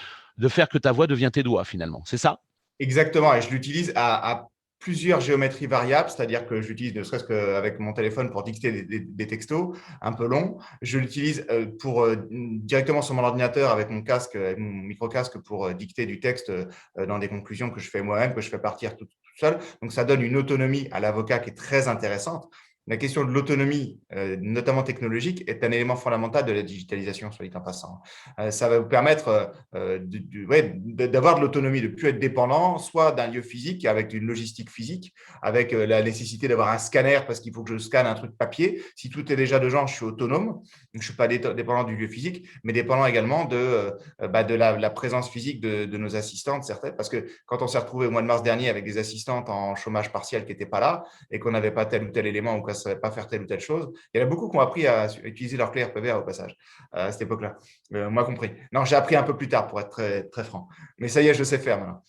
faire que ta voix devienne tes doigts finalement. C'est ça? Exactement, et je l'utilise à plusieurs géométries variables, c'est-à-dire que j'utilise ne serait-ce qu'avec mon téléphone pour dicter des textos un peu longs. Je l'utilise directement sur mon ordinateur avec mon casque, avec mon micro-casque pour dicter du texte dans des conclusions que je fais moi-même, que je fais partir tout seul. Donc, ça donne une autonomie à l'avocat qui est très intéressante. La question de l'autonomie, notamment technologique, est un élément fondamental de la digitalisation, soit dit en passant. Ça va vous permettre d'avoir de l'autonomie, de ne plus être dépendant, soit d'un lieu physique avec une logistique physique, avec la nécessité d'avoir un scanner parce qu'il faut que je scanne un truc papier. Si tout est déjà de genre, je suis autonome. Donc, je ne suis pas dépendant du lieu physique, mais dépendant également de la présence physique de nos assistantes, certaines. Parce que quand on s'est retrouvé au mois de mars dernier avec des assistantes en chômage partiel qui n'étaient pas là et qu'on n'avait pas tel ou tel élément ou qu'on ne savait pas faire telle ou telle chose, il y en a beaucoup qui ont appris à utiliser leur clé RPVA au passage, à cette époque-là. Moi compris. Non, j'ai appris un peu plus tard pour être très, très franc. Mais ça y est, je sais faire maintenant.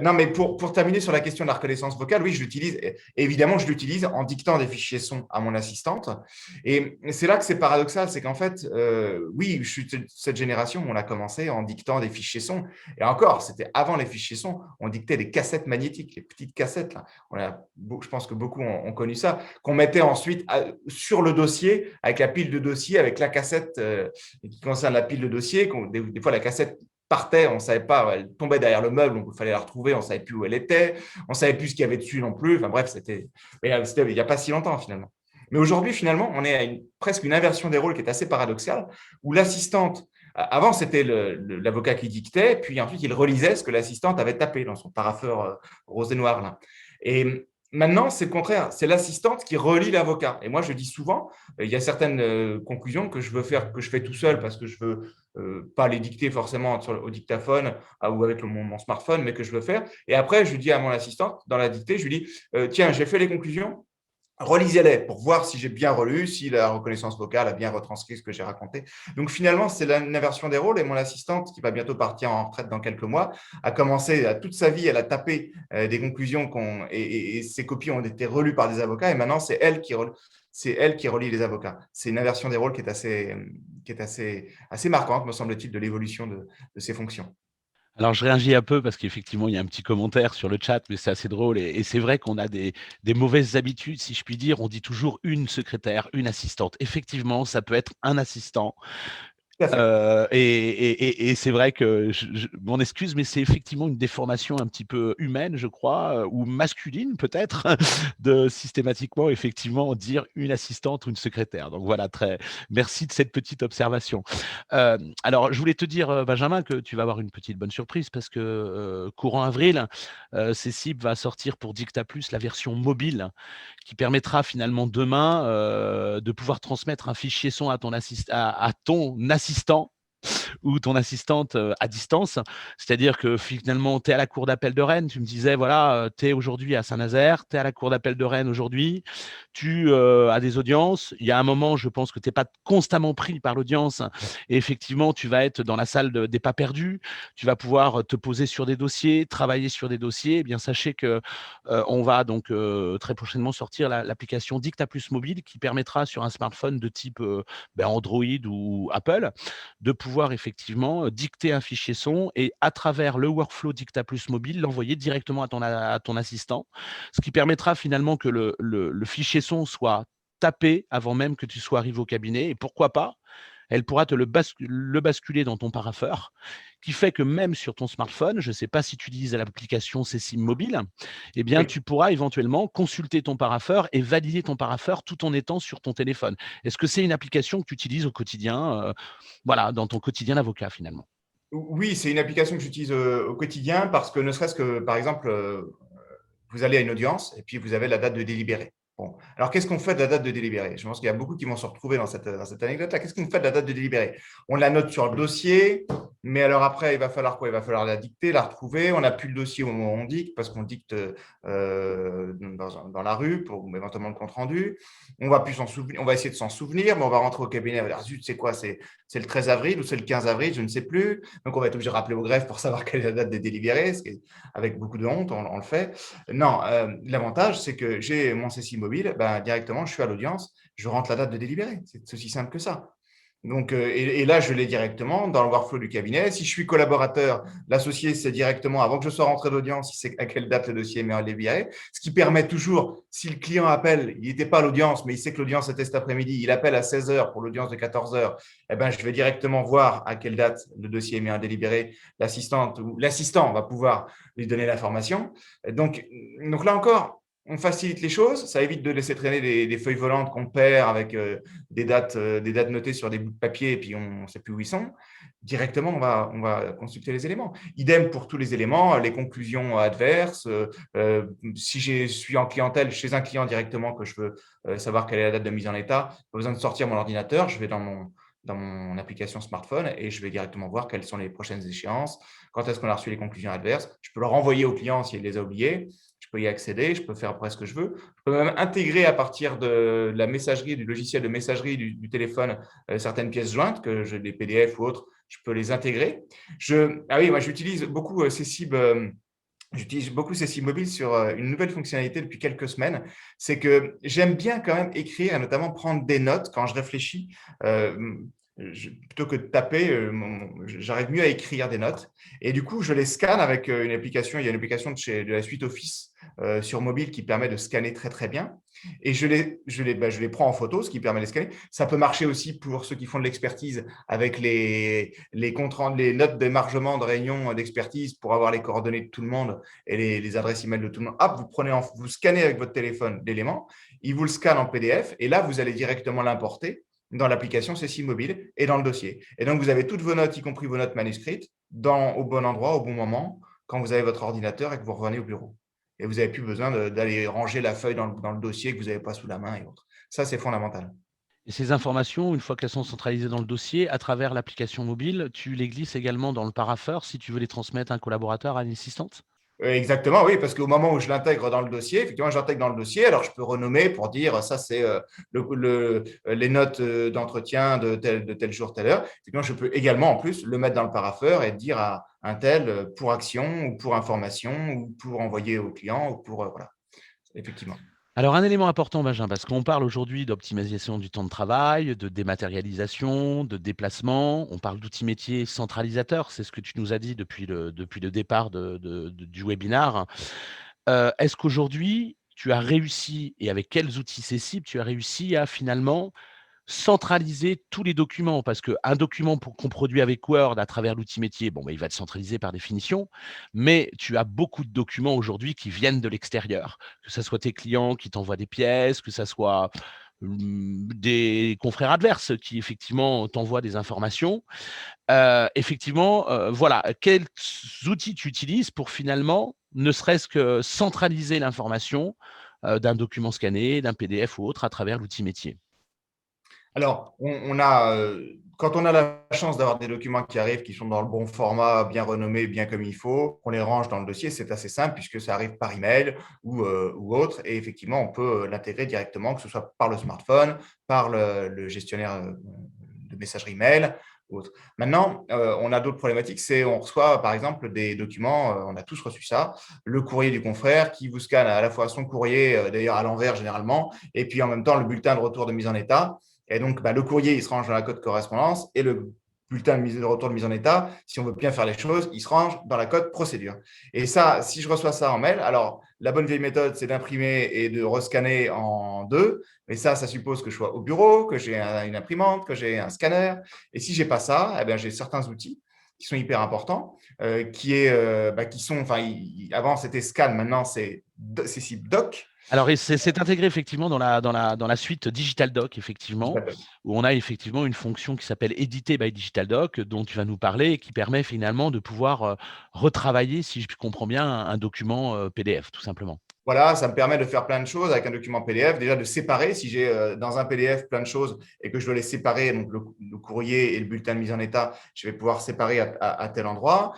Non, mais pour terminer sur la question de la reconnaissance vocale, oui, je l'utilise. Évidemment, je l'utilise en dictant des fichiers son à mon assistante. Et c'est là que c'est paradoxal, c'est qu'en fait, oui, je suis de cette génération où on a commencé en dictant des fichiers son. Et encore, c'était avant les fichiers son, on dictait des cassettes magnétiques, les petites cassettes. Là. Je pense que beaucoup ont connu ça, qu'on mettait ensuite sur le dossier, avec la pile de dossier, avec la cassette qui concerne la pile de dossier. Des fois, la cassette partait, on ne savait pas, elle tombait derrière le meuble, donc il fallait la retrouver, on ne savait plus où elle était, on ne savait plus ce qu'il y avait dessus non plus. Enfin bref, c'était il n'y a pas si longtemps finalement. Mais aujourd'hui, finalement, on est à presque une inversion des rôles qui est assez paradoxale, où l'assistante, avant c'était l'avocat qui dictait, puis ensuite il relisait ce que l'assistante avait tapé dans son parapheur rose et noir. Là. Et maintenant, c'est le contraire, c'est l'assistante qui relie l'avocat. Et moi, je dis souvent, il y a certaines conclusions que je veux faire, que je fais tout seul parce que je veux pas les dicter forcément au dictaphone ou avec mon smartphone, mais que je veux faire. Et après, je dis à mon assistante, dans la dictée, je lui dis, tiens, j'ai fait les conclusions, relisez-les pour voir si j'ai bien relu, si la reconnaissance vocale a bien retranscrit ce que j'ai raconté. Donc finalement, c'est l'inversion des rôles et mon assistante, qui va bientôt partir en retraite dans quelques mois, a commencé toute sa vie, elle a tapé des conclusions et ses copies ont été relues par des avocats et maintenant c'est elle qui relie les avocats. C'est une inversion des rôles qui est assez marquante, me semble-t-il, de l'évolution de ces fonctions. Alors, je réagis un peu parce qu'effectivement, il y a un petit commentaire sur le chat, mais c'est assez drôle. Et c'est vrai qu'on a des mauvaises habitudes, si je puis dire. On dit toujours une secrétaire, une assistante. Effectivement, ça peut être un assistant. Tout à fait. Et c'est vrai que m'en excuse, mais c'est effectivement une déformation un petit peu humaine, je crois, ou masculine peut-être, de systématiquement, effectivement, dire une assistante ou une secrétaire. Donc voilà, merci de cette petite observation. Alors, je voulais te dire, Benjamin, que tu vas avoir une petite bonne surprise parce que courant avril, Cécile va sortir pour Dicta Plus la version mobile qui permettra finalement demain de pouvoir transmettre un fichier son à ton assistant ou ton assistante à distance. C'est-à-dire que finalement, tu es à la cour d'appel de Rennes, tu me disais, voilà, tu es aujourd'hui à Saint-Nazaire, tu es à la cour d'appel de Rennes aujourd'hui, tu as des audiences. Il y a un moment, je pense que tu n'es pas constamment pris par l'audience et effectivement, tu vas être dans la salle des pas perdus, tu vas pouvoir te poser sur des dossiers, travailler sur des dossiers. Eh bien, sachez que on va donc très prochainement sortir l'application Dicta Plus mobile qui permettra sur un smartphone de type Android ou Apple de pouvoir effectivement dicter un fichier son et à travers le workflow Dicta Plus mobile, l'envoyer directement à ton assistant, ce qui permettra finalement que le fichier son soit tapé avant même que tu sois arrivé au cabinet et pourquoi pas, elle pourra te le basculer dans ton parapheur, qui fait que même sur ton smartphone, je ne sais pas si tu utilises l'application Cécile Mobile, eh bien, Oui. tu pourras éventuellement consulter ton parapheur et valider ton parapheur tout en étant sur ton téléphone. Est-ce que c'est une application que tu utilises au quotidien, voilà, dans ton quotidien d'avocat finalement? Oui, c'est une application que j'utilise au quotidien parce que ne serait-ce que, par exemple, vous allez à une audience et puis vous avez la date de délibéré. Bon. Alors, qu'est-ce qu'on fait de la date de délibéré? Je pense qu'il y a beaucoup qui vont se retrouver dans cette anecdote-là. Qu'est-ce qu'on fait de la date de délibéré? On la note sur le dossier, mais alors après, il va falloir quoi? Il va falloir la dicter, la retrouver. On n'a plus le dossier au moment où on dicte parce qu'on dicte dans la rue pour éventuellement le compte-rendu. On va plus s'en souvenir. On va essayer de s'en souvenir, mais on va rentrer au cabinet. On va dire, zut, c'est quoi? C'est le 13 avril ou c'est le 15 avril? Je ne sais plus. Donc, on va être obligé de rappeler au greffe pour savoir quelle est la date des délibérés. Avec beaucoup de honte, on le fait. Non, l'avantage, c'est que j'ai mon CCI mobile, directement, je suis à l'audience, je rentre la date de délibéré. C'est aussi simple que ça. Donc, et là, je l'ai directement dans le workflow du cabinet. Si je suis collaborateur, l'associé sait directement, avant que je sois rentré d'audience, il sait à quelle date le dossier est mis en délibéré. Ce qui permet toujours, si le client appelle, il n'était pas à l'audience, mais il sait que l'audience était cet après-midi, il appelle à 16 h pour l'audience de 14 h, eh ben, je vais directement voir à quelle date le dossier est mis en délibéré. L'assistante ou l'assistant va pouvoir lui donner l'information. Donc là encore, on facilite les choses, ça évite de laisser traîner des feuilles volantes qu'on perd avec des dates notées sur des bouts de papier et puis on ne sait plus où ils sont. Directement, on va consulter les éléments. Idem pour tous les éléments, les conclusions adverses. Si je suis en clientèle chez un client directement que je veux savoir quelle est la date de mise en état, pas besoin de sortir mon ordinateur, je vais dans mon application smartphone et je vais directement voir quelles sont les prochaines échéances, quand est-ce qu'on a reçu les conclusions adverses. Je peux le renvoyer au client s'il les a oubliées. Je peux y accéder, je peux faire après ce que je veux. Je peux même intégrer à partir de la messagerie, du logiciel de messagerie du téléphone, certaines pièces jointes, que j'ai des PDF ou autres, je peux les intégrer. Moi, j'utilise beaucoup Cécile J'utilise beaucoup Cécile Mobile sur une nouvelle fonctionnalité depuis quelques semaines. C'est que j'aime bien quand même écrire et notamment prendre des notes quand je réfléchis. Plutôt que de taper, j'arrive mieux à écrire des notes. Et du coup, je les scanne avec une application. Il y a une application de la suite Office sur mobile qui permet de scanner très, très bien. Et je les prends en photo, ce qui permet de les scanner. Ça peut marcher aussi pour ceux qui font de l'expertise avec les comptes rendus, les notes d'émargement de réunion d'expertise pour avoir les coordonnées de tout le monde et les adresses email de tout le monde. Hop, vous scannez avec votre téléphone l'élément, il vous le scanne en PDF et là, vous allez directement l'importer dans l'application Cécile Mobile et dans le dossier. Et donc, vous avez toutes vos notes, y compris vos notes manuscrites, au bon endroit, au bon moment, quand vous avez votre ordinateur et que vous revenez au bureau. Et vous n'avez plus besoin d'aller ranger la feuille dans le dossier que vous n'avez pas sous la main et autres. Ça, c'est fondamental. Et ces informations, une fois qu'elles sont centralisées dans le dossier, à travers l'application mobile, tu les glisses également dans le parapheur si tu veux les transmettre à un collaborateur, à une assistante? Exactement, oui, parce qu'au moment où je l'intègre dans le dossier, effectivement, j'intègre dans le dossier, alors je peux renommer pour dire ça, c'est les notes d'entretien de tel jour, telle heure. Effectivement, je peux également, en plus, le mettre dans le parapheur et dire à un tel pour action ou pour information ou pour envoyer au client ou pour. Voilà, effectivement. Alors, un élément important, Benjamin, parce qu'on parle aujourd'hui d'optimisation du temps de travail, de dématérialisation, de déplacement, on parle d'outils métiers centralisateurs, c'est ce que tu nous as dit depuis le départ du webinaire. Est-ce qu'aujourd'hui, tu as réussi, et avec quels outils accessibles, tu as réussi à finalement centraliser tous les documents? Parce qu'un document qu'on produit avec Word à travers l'outil métier, bon, bah, il va être centralisé par définition, mais tu as beaucoup de documents aujourd'hui qui viennent de l'extérieur, que ça soit tes clients qui t'envoient des pièces, que ça soit des confrères adverses qui effectivement t'envoient des informations. Effectivement, voilà, quels outils tu utilises pour finalement, ne serait-ce que centraliser l'information d'un document scanné, d'un PDF ou autre à travers l'outil métier? Alors, quand on a la chance d'avoir des documents qui arrivent, qui sont dans le bon format, bien renommés, bien comme il faut, on les range dans le dossier, c'est assez simple puisque ça arrive par email ou autre. Et effectivement, on peut l'intégrer directement, que ce soit par le smartphone, par le gestionnaire de messagerie mail ou autre. Maintenant, on a d'autres problématiques. C'est on reçoit, par exemple, des documents, on a tous reçu ça, le courrier du confrère qui vous scanne à la fois son courrier, d'ailleurs à l'envers généralement, et puis en même temps le bulletin de retour de mise en état. Et donc, le courrier, il se range dans la cote correspondance et le bulletin de retour de mise en état, si on veut bien faire les choses, il se range dans la cote procédure. Et ça, si je reçois ça en mail, alors la bonne vieille méthode, c'est d'imprimer et de rescanner en deux. Mais ça suppose que je sois au bureau, que j'ai une imprimante, que j'ai un scanner. Et si je n'ai pas ça, eh bien, j'ai certains outils qui sont hyper importants, qui sont, avant c'était Scan, maintenant c'est Doc. Alors et c'est intégré effectivement dans la suite Digital Doc effectivement, où on a effectivement une fonction qui s'appelle Editer by Digital Doc, dont tu vas nous parler et qui permet finalement de pouvoir, retravailler, si je comprends bien, un document, PDF tout simplement. Voilà, ça me permet de faire plein de choses avec un document PDF. Déjà, de séparer, si j'ai dans un PDF plein de choses et que je dois les séparer, donc le courrier et le bulletin de mise en état, je vais pouvoir séparer à tel endroit.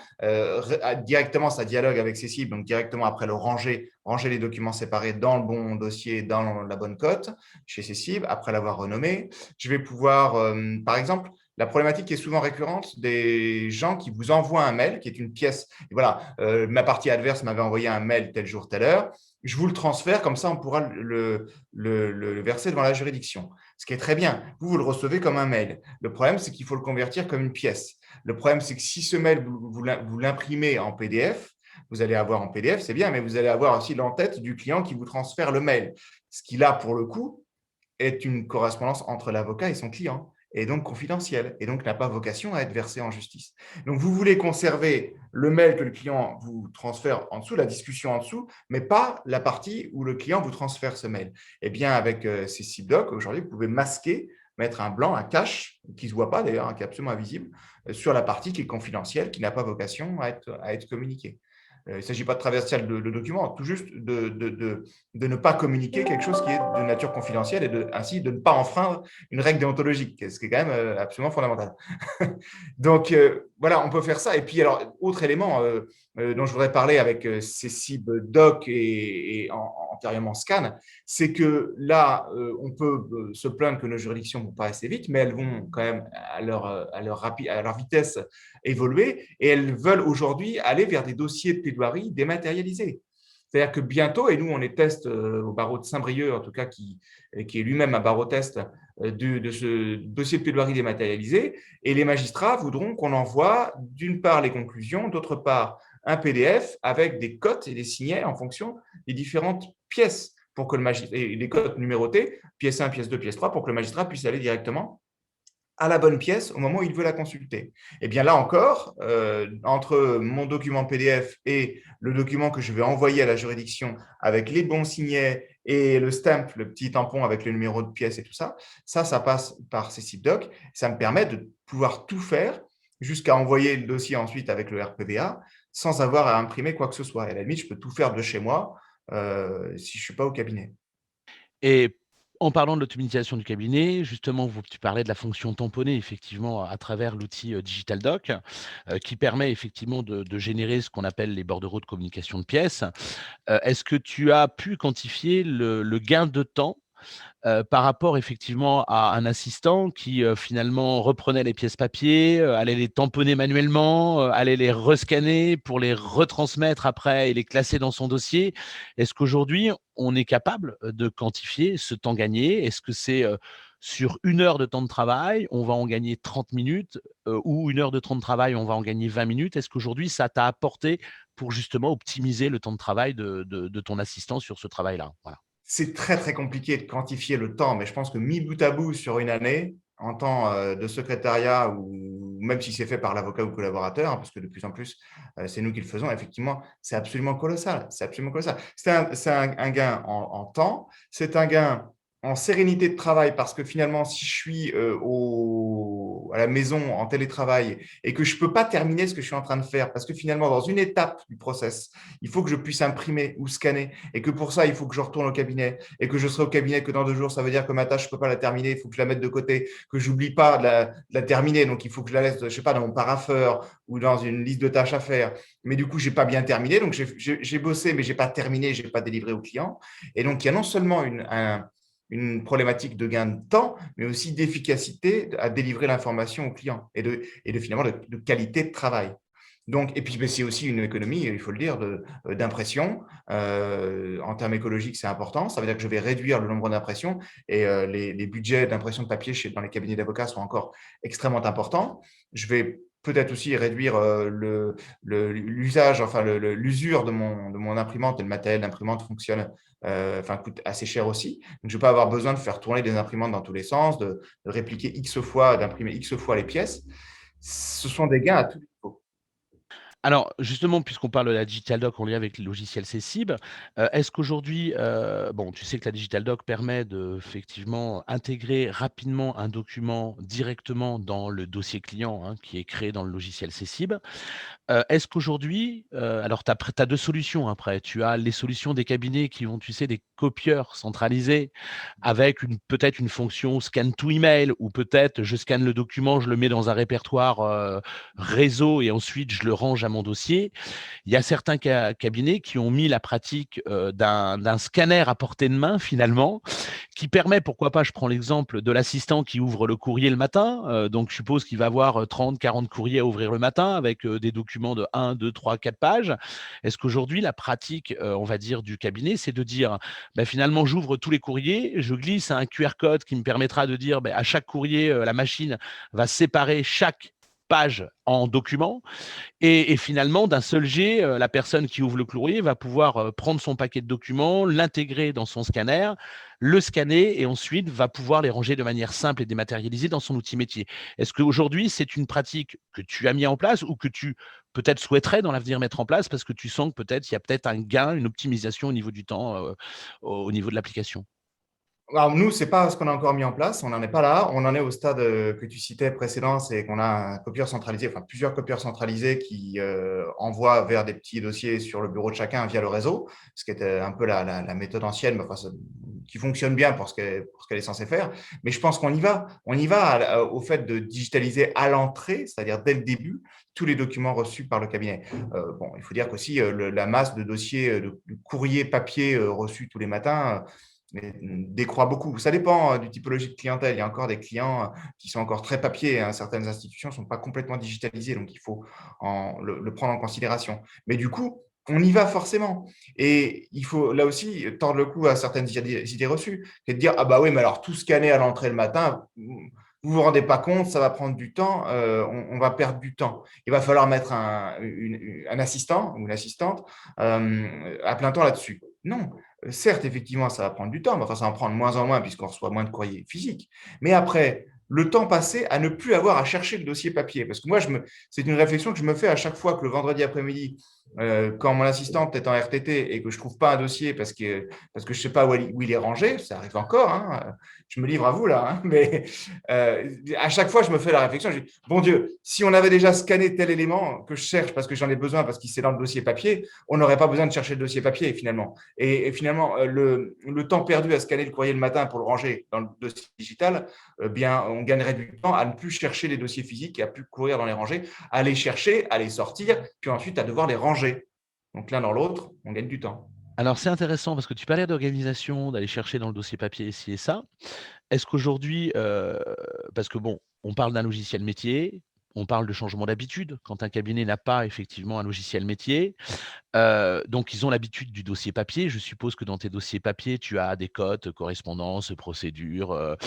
Directement, ça dialogue avec Cécile, donc directement après le ranger les documents séparés dans le bon dossier, dans la bonne cote chez Cécile, après l'avoir renommé. Je vais pouvoir, par exemple, la problématique qui est souvent récurrente des gens qui vous envoient un mail qui est une pièce. Et voilà, ma partie adverse m'avait envoyé un mail tel jour, telle heure. Je vous le transfère, comme ça on pourra le verser devant la juridiction. Ce qui est très bien. Vous le recevez comme un mail. Le problème, c'est qu'il faut le convertir comme une pièce. Le problème, c'est que si ce mail, vous l'imprimez en PDF, vous allez avoir en PDF, c'est bien, mais vous allez avoir aussi l'entête du client qui vous transfère le mail. Ce qui, là, pour le coup, est une correspondance entre l'avocat et son client, et donc confidentielle, et donc n'a pas vocation à être versée en justice. Donc, vous voulez conserver le mail que le client vous transfère en dessous, la discussion en dessous, mais pas la partie où le client vous transfère ce mail. Eh bien, avec Cécile Doc, aujourd'hui, vous pouvez masquer, mettre un blanc, un cache, qui ne se voit pas d'ailleurs, qui est absolument invisible, sur la partie qui est confidentielle, qui n'a pas vocation à être communiquée. Il ne s'agit pas de traverser le document, tout juste de ne pas communiquer quelque chose qui est de nature confidentielle et ainsi de ne pas enfreindre une règle déontologique, ce qui est quand même absolument fondamental. Donc, voilà, on peut faire ça. Et puis, alors, autre élément dont je voudrais parler avec Cécile Doc et antérieurement Scan, c'est que là, on peut se plaindre que nos juridictions ne vont pas assez vite, mais elles vont quand même à leur vitesse évoluer et elles veulent aujourd'hui aller vers des dossiers plaidoirie dématérialisée. C'est-à-dire que bientôt, et nous, on les teste au barreau de Saint-Brieuc, en tout cas, qui est lui-même un barreau test de ce dossier de plaidoirie dématérialisé, et les magistrats voudront qu'on envoie d'une part les conclusions, d'autre part un PDF avec des cotes et des signets en fonction des différentes pièces pour que le magistrat, et les cotes numérotées, pièce 1, pièce 2, pièce 3, pour que le magistrat puisse aller directement à la bonne pièce au moment où il veut la consulter. Et bien là encore, entre mon document PDF et le document que je vais envoyer à la juridiction avec les bons signets et le stamp, le petit tampon avec le numéro de pièce et tout ça, ça passe par CECIPDoc. Ça me permet de pouvoir tout faire jusqu'à envoyer le dossier ensuite avec le RPVA sans avoir à imprimer quoi que ce soit. Et à la limite, je peux tout faire de chez moi si je ne suis pas au cabinet. Et en parlant de l'optimisation du cabinet, justement, tu parlais de la fonction tamponnée, effectivement, à travers l'outil DigitalDoc, qui permet effectivement de générer ce qu'on appelle les bordereaux de communication de pièces. Est-ce que tu as pu quantifier le gain de temps par rapport effectivement à un assistant qui, finalement reprenait les pièces papier, allait les tamponner manuellement, allait les rescanner pour les retransmettre après et les classer dans son dossier? Est-ce qu'aujourd'hui, on est capable, de quantifier ce temps gagné? Est-ce que c'est, sur 1 heure de temps de travail, on va en gagner 30 minutes, ou 1 heure de temps de travail, on va en gagner 20 minutes? Est-ce qu'aujourd'hui, ça t'a apporté pour justement optimiser le temps de travail de ton assistant sur ce travail-là? Voilà. C'est très, très compliqué de quantifier le temps, mais je pense que mis bout à bout sur une année, en temps de secrétariat ou même si c'est fait par l'avocat ou collaborateur, hein, parce que de plus en plus, c'est nous qui le faisons, effectivement, c'est absolument colossal. C'est absolument colossal. C'est un gain en temps, c'est un gain en sérénité de travail parce que finalement, si je suis à la maison en télétravail et que je ne peux pas terminer ce que je suis en train de faire, parce que finalement, dans une étape du process, il faut que je puisse imprimer ou scanner et que pour ça, il faut que je retourne au cabinet et que je serai au cabinet que dans 2 jours, ça veut dire que ma tâche, je ne peux pas la terminer, il faut que je la mette de côté, que je n'oublie pas de la terminer, donc il faut que je la laisse, je sais pas, dans mon parapheur ou dans une liste de tâches à faire. Mais du coup, je n'ai pas bien terminé, donc j'ai bossé, mais je n'ai pas terminé, je n'ai pas délivré au client. Et donc, il y a non seulement une problématique de gain de temps, mais aussi d'efficacité à délivrer l'information au client et finalement de qualité de travail. Donc, et puis, c'est aussi une économie, il faut le dire, d'impression. En termes écologiques, c'est important. Ça veut dire que je vais réduire le nombre d'impressions et les budgets d'impression de papier dans les cabinets d'avocats sont encore extrêmement importants. Je vais peut-être aussi réduire l'usage, enfin l'usure de mon imprimante et le matériel d'imprimante coûte assez cher aussi. Donc, je ne vais pas avoir besoin de faire tourner des imprimantes dans tous les sens, de répliquer X fois, d'imprimer X fois les pièces. Ce sont des gains à tous les niveaux. Alors, justement, puisqu'on parle de la Digital Doc en lien avec le logiciel Cessib, est-ce qu'aujourd'hui, bon, tu sais que la Digital Doc permet de effectivement intégrer rapidement un document directement dans le dossier client, hein, qui est créé dans le logiciel Cessib. Est-ce qu'aujourd'hui, alors tu as 2 solutions après. Tu as les solutions des cabinets qui ont, tu sais, des copieurs centralisés avec peut-être une fonction scan to email ou peut-être je scanne le document, je le mets dans un répertoire, réseau et ensuite je le range à mon dossier. Il y a certains cabinets qui ont mis la pratique, d'un scanner à portée de main finalement, qui permet, pourquoi pas, je prends l'exemple de l'assistant qui ouvre le courrier le matin, donc je suppose qu'il va avoir 30-40 courriers à ouvrir le matin avec, des documents de 1, 2, 3, 4 pages. Est-ce qu'aujourd'hui la pratique, on va dire du cabinet, c'est de dire: «Bah, finalement j'ouvre tous les courriers, je glisse un QR code qui me permettra de dire, à chaque courrier, la machine va séparer chaque page en document et finalement, d'un seul jet, la personne qui ouvre le courrier va pouvoir, prendre son paquet de documents, l'intégrer dans son scanner, le scanner et ensuite va pouvoir les ranger de manière simple et dématérialisée dans son outil métier. Est-ce qu'aujourd'hui, c'est une pratique que tu as mis en place ou que tu peut-être souhaiterais dans l'avenir mettre en place parce que tu sens que peut-être il y a peut-être un gain, une optimisation au niveau du temps, au niveau de l'application? Alors, nous, ce n'est pas ce qu'on a encore mis en place. On n'en est pas là. On en est au stade que tu citais précédent, c'est qu'on a un copieur centralisé, enfin plusieurs copieurs centralisés qui envoient vers des petits dossiers sur le bureau de chacun via le réseau, ce qui était un peu la méthode ancienne, mais enfin, qui fonctionne bien pour ce qu'elle est censée faire. Mais je pense qu'on y va. On y va au fait de digitaliser à l'entrée, c'est-à-dire dès le début, tous les documents reçus par le cabinet. Bon, il faut dire qu'aussi la masse de dossiers, de courriers papier reçus tous les matins, décroît beaucoup. Ça dépend du typologie de clientèle. Il y a encore des clients qui sont encore très papier, hein. Certaines institutions ne sont pas complètement digitalisées, donc il faut le prendre en considération. Mais du coup, on y va forcément. Et il faut là aussi tordre le cou à certaines idées reçues, et de dire ah bah oui, mais alors tout scanner à l'entrée le matin, vous vous rendez pas compte, ça va prendre du temps, on va perdre du temps. Il va falloir mettre un assistant ou une assistante à plein temps là-dessus. Non, certes, effectivement, ça va prendre du temps, mais enfin, ça va en prendre moins en moins puisqu'on reçoit moins de courriers physiques. Mais après, le temps passé à ne plus avoir à chercher le dossier papier. Parce que moi, c'est une réflexion que je me fais à chaque fois que le vendredi après-midi, quand mon assistante est en RTT et que je ne trouve pas un dossier parce que je ne sais pas où il est rangé, ça arrive encore, hein, je me livre à vous là, hein, mais à chaque fois, je me fais la réflexion, je dis, bon Dieu, si on avait déjà scanné tel élément que je cherche parce que j'en ai besoin, parce qu'il c'est dans le dossier papier, on n'aurait pas besoin de chercher le dossier papier finalement. Et finalement, le temps perdu à scanner le courrier le matin pour le ranger dans le dossier digital, bien, on gagnerait du temps à ne plus chercher les dossiers physiques et à plus courir dans les rangées, à les chercher, à les sortir, puis ensuite à devoir les ranger. Donc l'un dans l'autre, on gagne du temps. Alors c'est intéressant parce que tu parlais d'organisation, d'aller chercher dans le dossier papier ci et ça. Est-ce qu'aujourd'hui, parce que bon, on parle d'un logiciel métier, on parle de changement d'habitude quand un cabinet n'a pas effectivement un logiciel métier. Donc ils ont l'habitude du dossier papier. Je suppose que dans tes dossiers papier, tu as des codes, correspondances, procédures,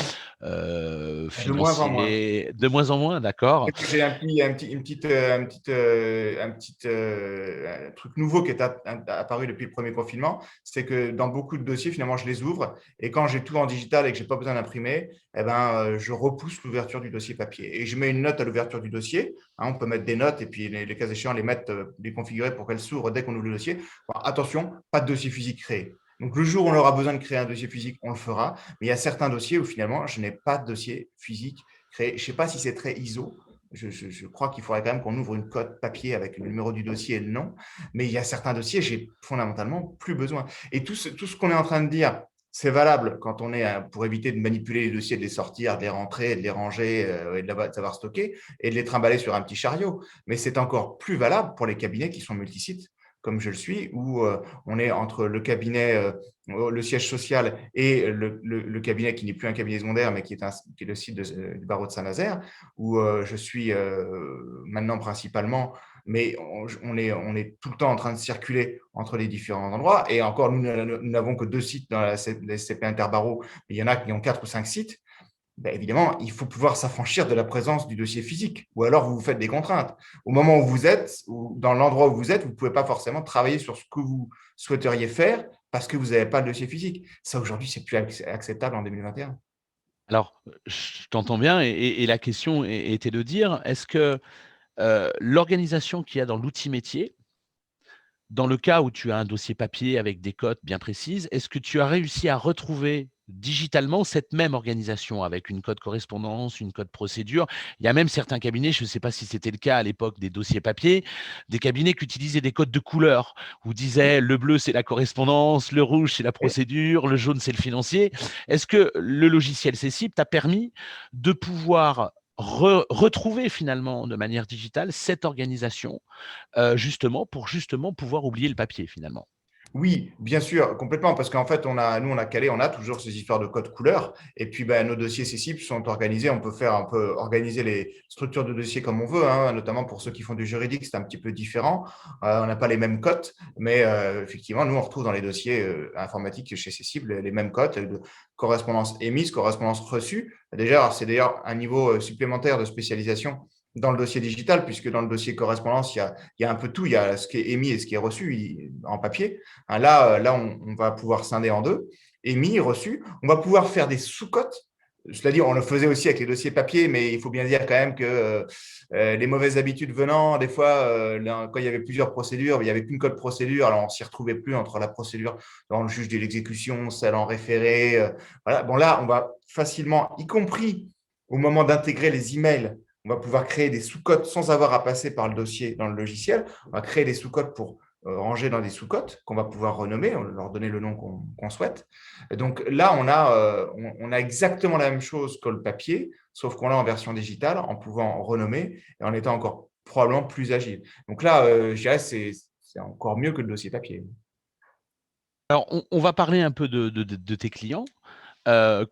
De moins en moins. financiers, de moins en moins, d'accord. J'ai un petit truc nouveau qui est apparu depuis le premier confinement, c'est que dans beaucoup de dossiers, finalement, je les ouvre et quand j'ai tout en digital et que je n'ai pas besoin d'imprimer, eh ben, je repousse l'ouverture du dossier papier. Et je mets une note à l'ouverture du dossier. Hein, on peut mettre des notes et puis les cas échéants, les configurer pour qu'elles s'ouvrent dès qu'on ouvre le dossier. Bon, attention, pas de dossier physique créé. Donc, le jour où on aura besoin de créer un dossier physique, on le fera. Mais il y a certains dossiers où finalement, je n'ai pas de dossier physique créé. Je ne sais pas si c'est très ISO. Je crois qu'il faudrait quand même qu'on ouvre une cote papier avec le numéro du dossier et le nom. Mais il y a certains dossiers, j'ai fondamentalement plus besoin. Et tout ce qu'on est en train de dire, c'est valable quand on est pour éviter de manipuler les dossiers, de les sortir, de les rentrer, de les ranger et de savoir stocker et de les trimballer sur un petit chariot. Mais c'est encore plus valable pour les cabinets qui sont multisites, comme je le suis, où on est entre le cabinet, le siège social et le cabinet qui n'est plus un cabinet secondaire, mais qui est le site du barreau de Saint-Nazaire, où je suis maintenant principalement, mais on est tout le temps en train de circuler entre les différents endroits. Et encore, nous n'avons que 2 sites dans la SCP Interbarreau, mais il y en a qui ont 4 ou 5 sites. Ben évidemment, il faut pouvoir s'affranchir de la présence du dossier physique, ou alors vous vous faites des contraintes. Au moment où vous êtes, ou dans l'endroit où vous êtes, vous ne pouvez pas forcément travailler sur ce que vous souhaiteriez faire parce que vous n'avez pas le dossier physique. Ça, aujourd'hui, c'est plus acceptable en 2021. Alors, je t'entends bien et la question était de dire, est-ce que, l'organisation qu'il y a dans l'outil métier, dans le cas où tu as un dossier papier avec des cotes bien précises, est-ce que tu as réussi à retrouver digitalement cette même organisation avec une code correspondance, une code procédure? Il y a même certains cabinets, je ne sais pas si c'était le cas à l'époque des dossiers papier, des cabinets qui utilisaient des codes de couleur, où disaient le bleu c'est la correspondance, le rouge c'est la procédure, le jaune c'est le financier. Est-ce que le logiciel Cessib t'a permis de pouvoir retrouver finalement de manière digitale cette organisation justement pouvoir oublier le papier finalement. Oui, bien sûr, complètement, parce qu'en fait, nous, on a toujours ces histoires de code couleur, et puis ben, nos dossiers CCIP sont organisés, on peut organiser les structures de dossiers comme on veut, hein, notamment pour ceux qui font du juridique, c'est un petit peu différent, on n'a pas les mêmes cotes, mais effectivement, nous, on retrouve dans les dossiers informatiques chez CCIP les mêmes cotes de correspondance émise, correspondance reçue. Déjà, c'est d'ailleurs un niveau supplémentaire de spécialisation dans le dossier digital, puisque dans le dossier correspondance, il y a un peu tout. Il y a ce qui est émis et ce qui est reçu en papier. Là, on va pouvoir scinder en deux. Émis, reçu. On va pouvoir faire des sous-cotes. Cela dit, on le faisait aussi avec les dossiers papier, mais il faut bien dire quand même que les mauvaises habitudes venant, des fois, quand il y avait plusieurs procédures, il n'y avait qu'une code procédure, alors on ne s'y retrouvait plus entre la procédure dans le juge de l'exécution, celle en référé. Voilà. Bon, là, on va facilement, y compris au moment d'intégrer les emails, on va pouvoir créer des sous-cotes sans avoir à passer par le dossier dans le logiciel. On va créer des sous-cotes pour ranger dans des sous-cotes qu'on va pouvoir renommer, leur donner le nom qu'on souhaite. Et donc là, on a exactement la même chose que le papier, sauf qu'on l'a en version digitale, en pouvant renommer et en étant encore probablement plus agile. Donc là, je dirais que c'est encore mieux que le dossier papier. Alors, on va parler un peu de tes clients.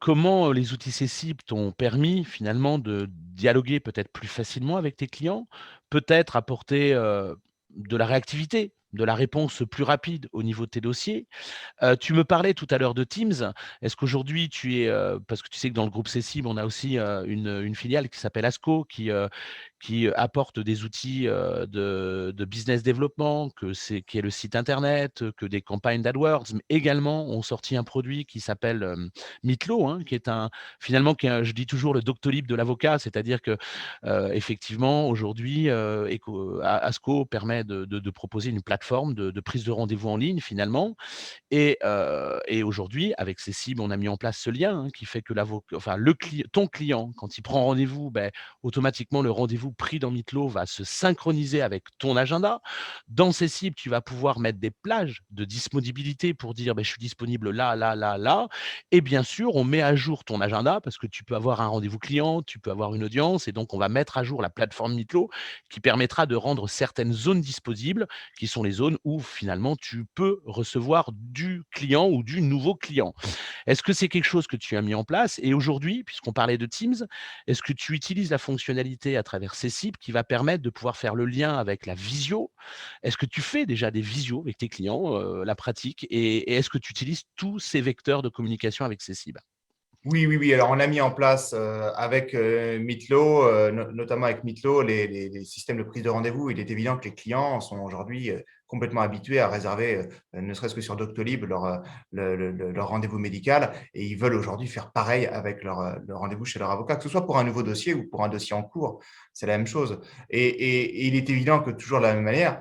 Comment les outils Cessib t'ont permis finalement de dialoguer peut-être plus facilement avec tes clients, peut-être apporter de la réactivité de la réponse plus rapide au niveau de tes dossiers. Tu me parlais tout à l'heure de Teams. Est-ce qu'aujourd'hui tu es, parce que tu sais que dans le groupe Cessib, on a aussi, une filiale qui s'appelle Asco qui apporte des outils, de business développement, qui est le site internet, que des campagnes d'AdWords, mais également ont sorti un produit qui s'appelle, Meetlo, hein, qui est finalement je dis toujours le Doctolib de l'avocat, c'est-à-dire que, effectivement aujourd'hui, Asco permet de proposer une plateforme de prise de rendez-vous en ligne finalement et aujourd'hui, avec Cessib, on a mis en place ce lien, hein, qui fait que enfin, ton client, quand il prend rendez-vous, automatiquement, le rendez-vous pris dans Meetlo va se synchroniser avec ton agenda. Dans Cessib, tu vas pouvoir mettre des plages de disponibilité pour dire je suis disponible là, là, là, là. Et bien sûr, on met à jour ton agenda parce que tu peux avoir un rendez-vous client, tu peux avoir une audience. Et donc, on va mettre à jour la plateforme Meetlo qui permettra de rendre certaines zones disponibles qui sont les zones où finalement tu peux recevoir du client ou du nouveau client. Est-ce que c'est quelque chose que tu as mis en place? Et aujourd'hui, puisqu'on parlait de Teams, est-ce que tu utilises la fonctionnalité à travers Cessib qui va permettre de pouvoir faire le lien avec la visio? Est-ce que tu fais déjà des visios avec tes clients, la pratique? Et est-ce que tu utilises tous ces vecteurs de communication avec Cessib? Oui, oui, oui. Alors, on a mis en place avec Meetlo, notamment avec Meetlo, les systèmes de prise de rendez-vous. Il est évident que les clients sont aujourd'hui complètement habitués à réserver, ne serait-ce que sur Doctolib, leur rendez-vous médical. Et ils veulent aujourd'hui faire pareil avec leur rendez-vous chez leur avocat, que ce soit pour un nouveau dossier ou pour un dossier en cours. C'est la même chose. Et il est évident que toujours de la même manière,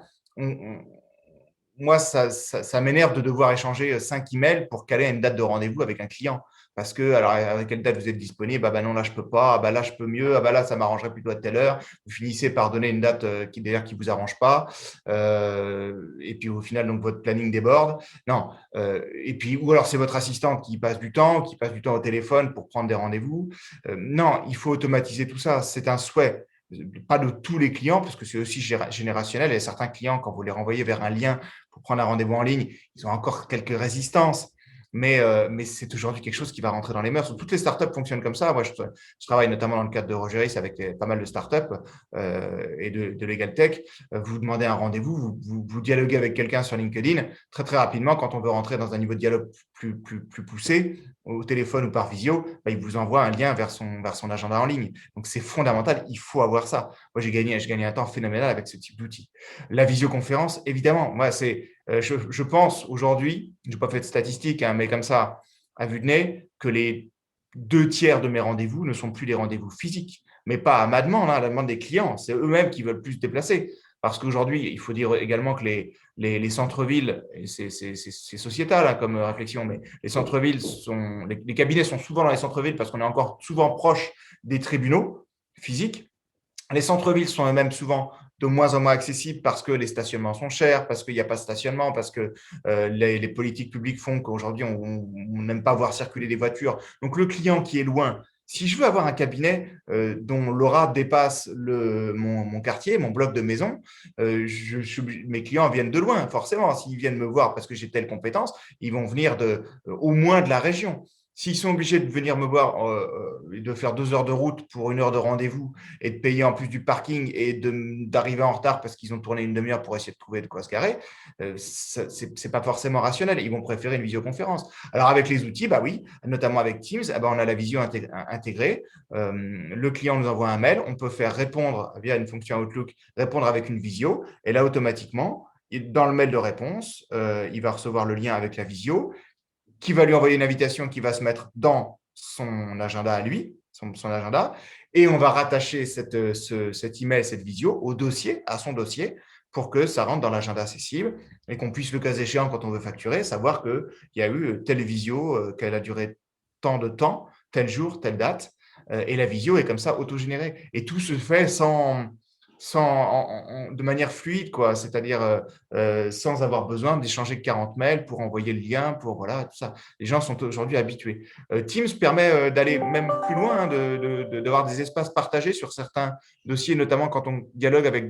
moi, ça m'énerve de devoir échanger 5 emails pour caler une date de rendez-vous avec un client. Parce que, alors, à quelle date vous êtes disponible? Ah ben non, là, je peux pas. Ah ben là, je peux mieux. Ah ben là, ça m'arrangerait plutôt à telle heure. Vous finissez par donner une date qui, d'ailleurs, qui vous arrange pas. Et puis, au final, donc, votre planning déborde. Non. Et puis, ou alors, c'est votre assistant qui passe du temps au téléphone pour prendre des rendez-vous. Non, il faut automatiser tout ça. C'est un souhait. Pas de tous les clients, parce que c'est aussi générationnel. Et certains clients, quand vous les renvoyez vers un lien pour prendre un rendez-vous en ligne, ils ont encore quelques résistances. Mais c'est aujourd'hui quelque chose qui va rentrer dans les mœurs. Toutes les startups fonctionnent comme ça. Moi, je travaille notamment dans le cadre de Rogeris avec pas mal de startups et de Legal Tech. Vous demandez un rendez-vous, vous dialoguez avec quelqu'un sur LinkedIn. Très, très rapidement, quand on veut rentrer dans un niveau de dialogue plus poussé, au téléphone ou par visio, il vous envoie un lien vers son agenda en ligne. Donc, c'est fondamental. Il faut avoir ça. Moi, j'ai gagné un temps phénoménal avec ce type d'outil. La visioconférence, évidemment, moi, je pense aujourd'hui, je n'ai pas fait de statistiques, hein, mais comme ça, à vue de nez, que les 2 tiers de mes rendez-vous ne sont plus des rendez-vous physiques, mais pas à ma demande, hein, à la demande des clients. C'est eux-mêmes qui veulent plus se déplacer. Parce qu'aujourd'hui, il faut dire également que les centres-villes, et c'est sociétal hein, comme réflexion, mais les centres-villes les cabinets sont souvent dans les centres-villes parce qu'on est encore souvent proche des tribunaux physiques. Les centres-villes sont eux-mêmes souvent de moins en moins accessibles parce que les stationnements sont chers, parce qu'il n'y a pas de stationnement, parce que les politiques publiques font qu'aujourd'hui, on n'aime pas voir circuler des voitures. Donc, le client qui est loin, si je veux avoir un cabinet dont l'aura dépasse mon quartier, mon bloc de maison, mes clients viennent de loin, forcément. S'ils viennent me voir parce que j'ai telle compétence, ils vont venir au moins de la région. S'ils sont obligés de venir me voir et de faire 2 heures de route pour 1 heure de rendez-vous et de payer en plus du parking et d'arriver en retard parce qu'ils ont tourné une demi-heure pour essayer de trouver de quoi se garer, ce n'est pas forcément rationnel. Ils vont préférer une visioconférence. Alors, avec les outils, oui, notamment avec Teams, on a la visio intégrée. Le client nous envoie un mail. On peut faire répondre via une fonction Outlook, répondre avec une visio. Et là, automatiquement, dans le mail de réponse, il va recevoir le lien avec la visio qui va lui envoyer une invitation qui va se mettre dans son agenda à lui, son agenda, et on va rattacher cet email, cette visio au dossier, à son dossier, pour que ça rentre dans l'agenda accessible et qu'on puisse, le cas échéant, quand on veut facturer, savoir qu'il y a eu telle visio, qu'elle a duré tant de temps, tel jour, telle date, et la visio est comme ça autogénérée. Et tout se fait de manière fluide, quoi, c'est-à-dire sans avoir besoin d'échanger 40 mails pour envoyer le lien, pour voilà, tout ça. Les gens sont aujourd'hui habitués. Teams permet d'aller même plus loin, d'avoir des espaces partagés sur certains dossiers, notamment quand on dialogue avec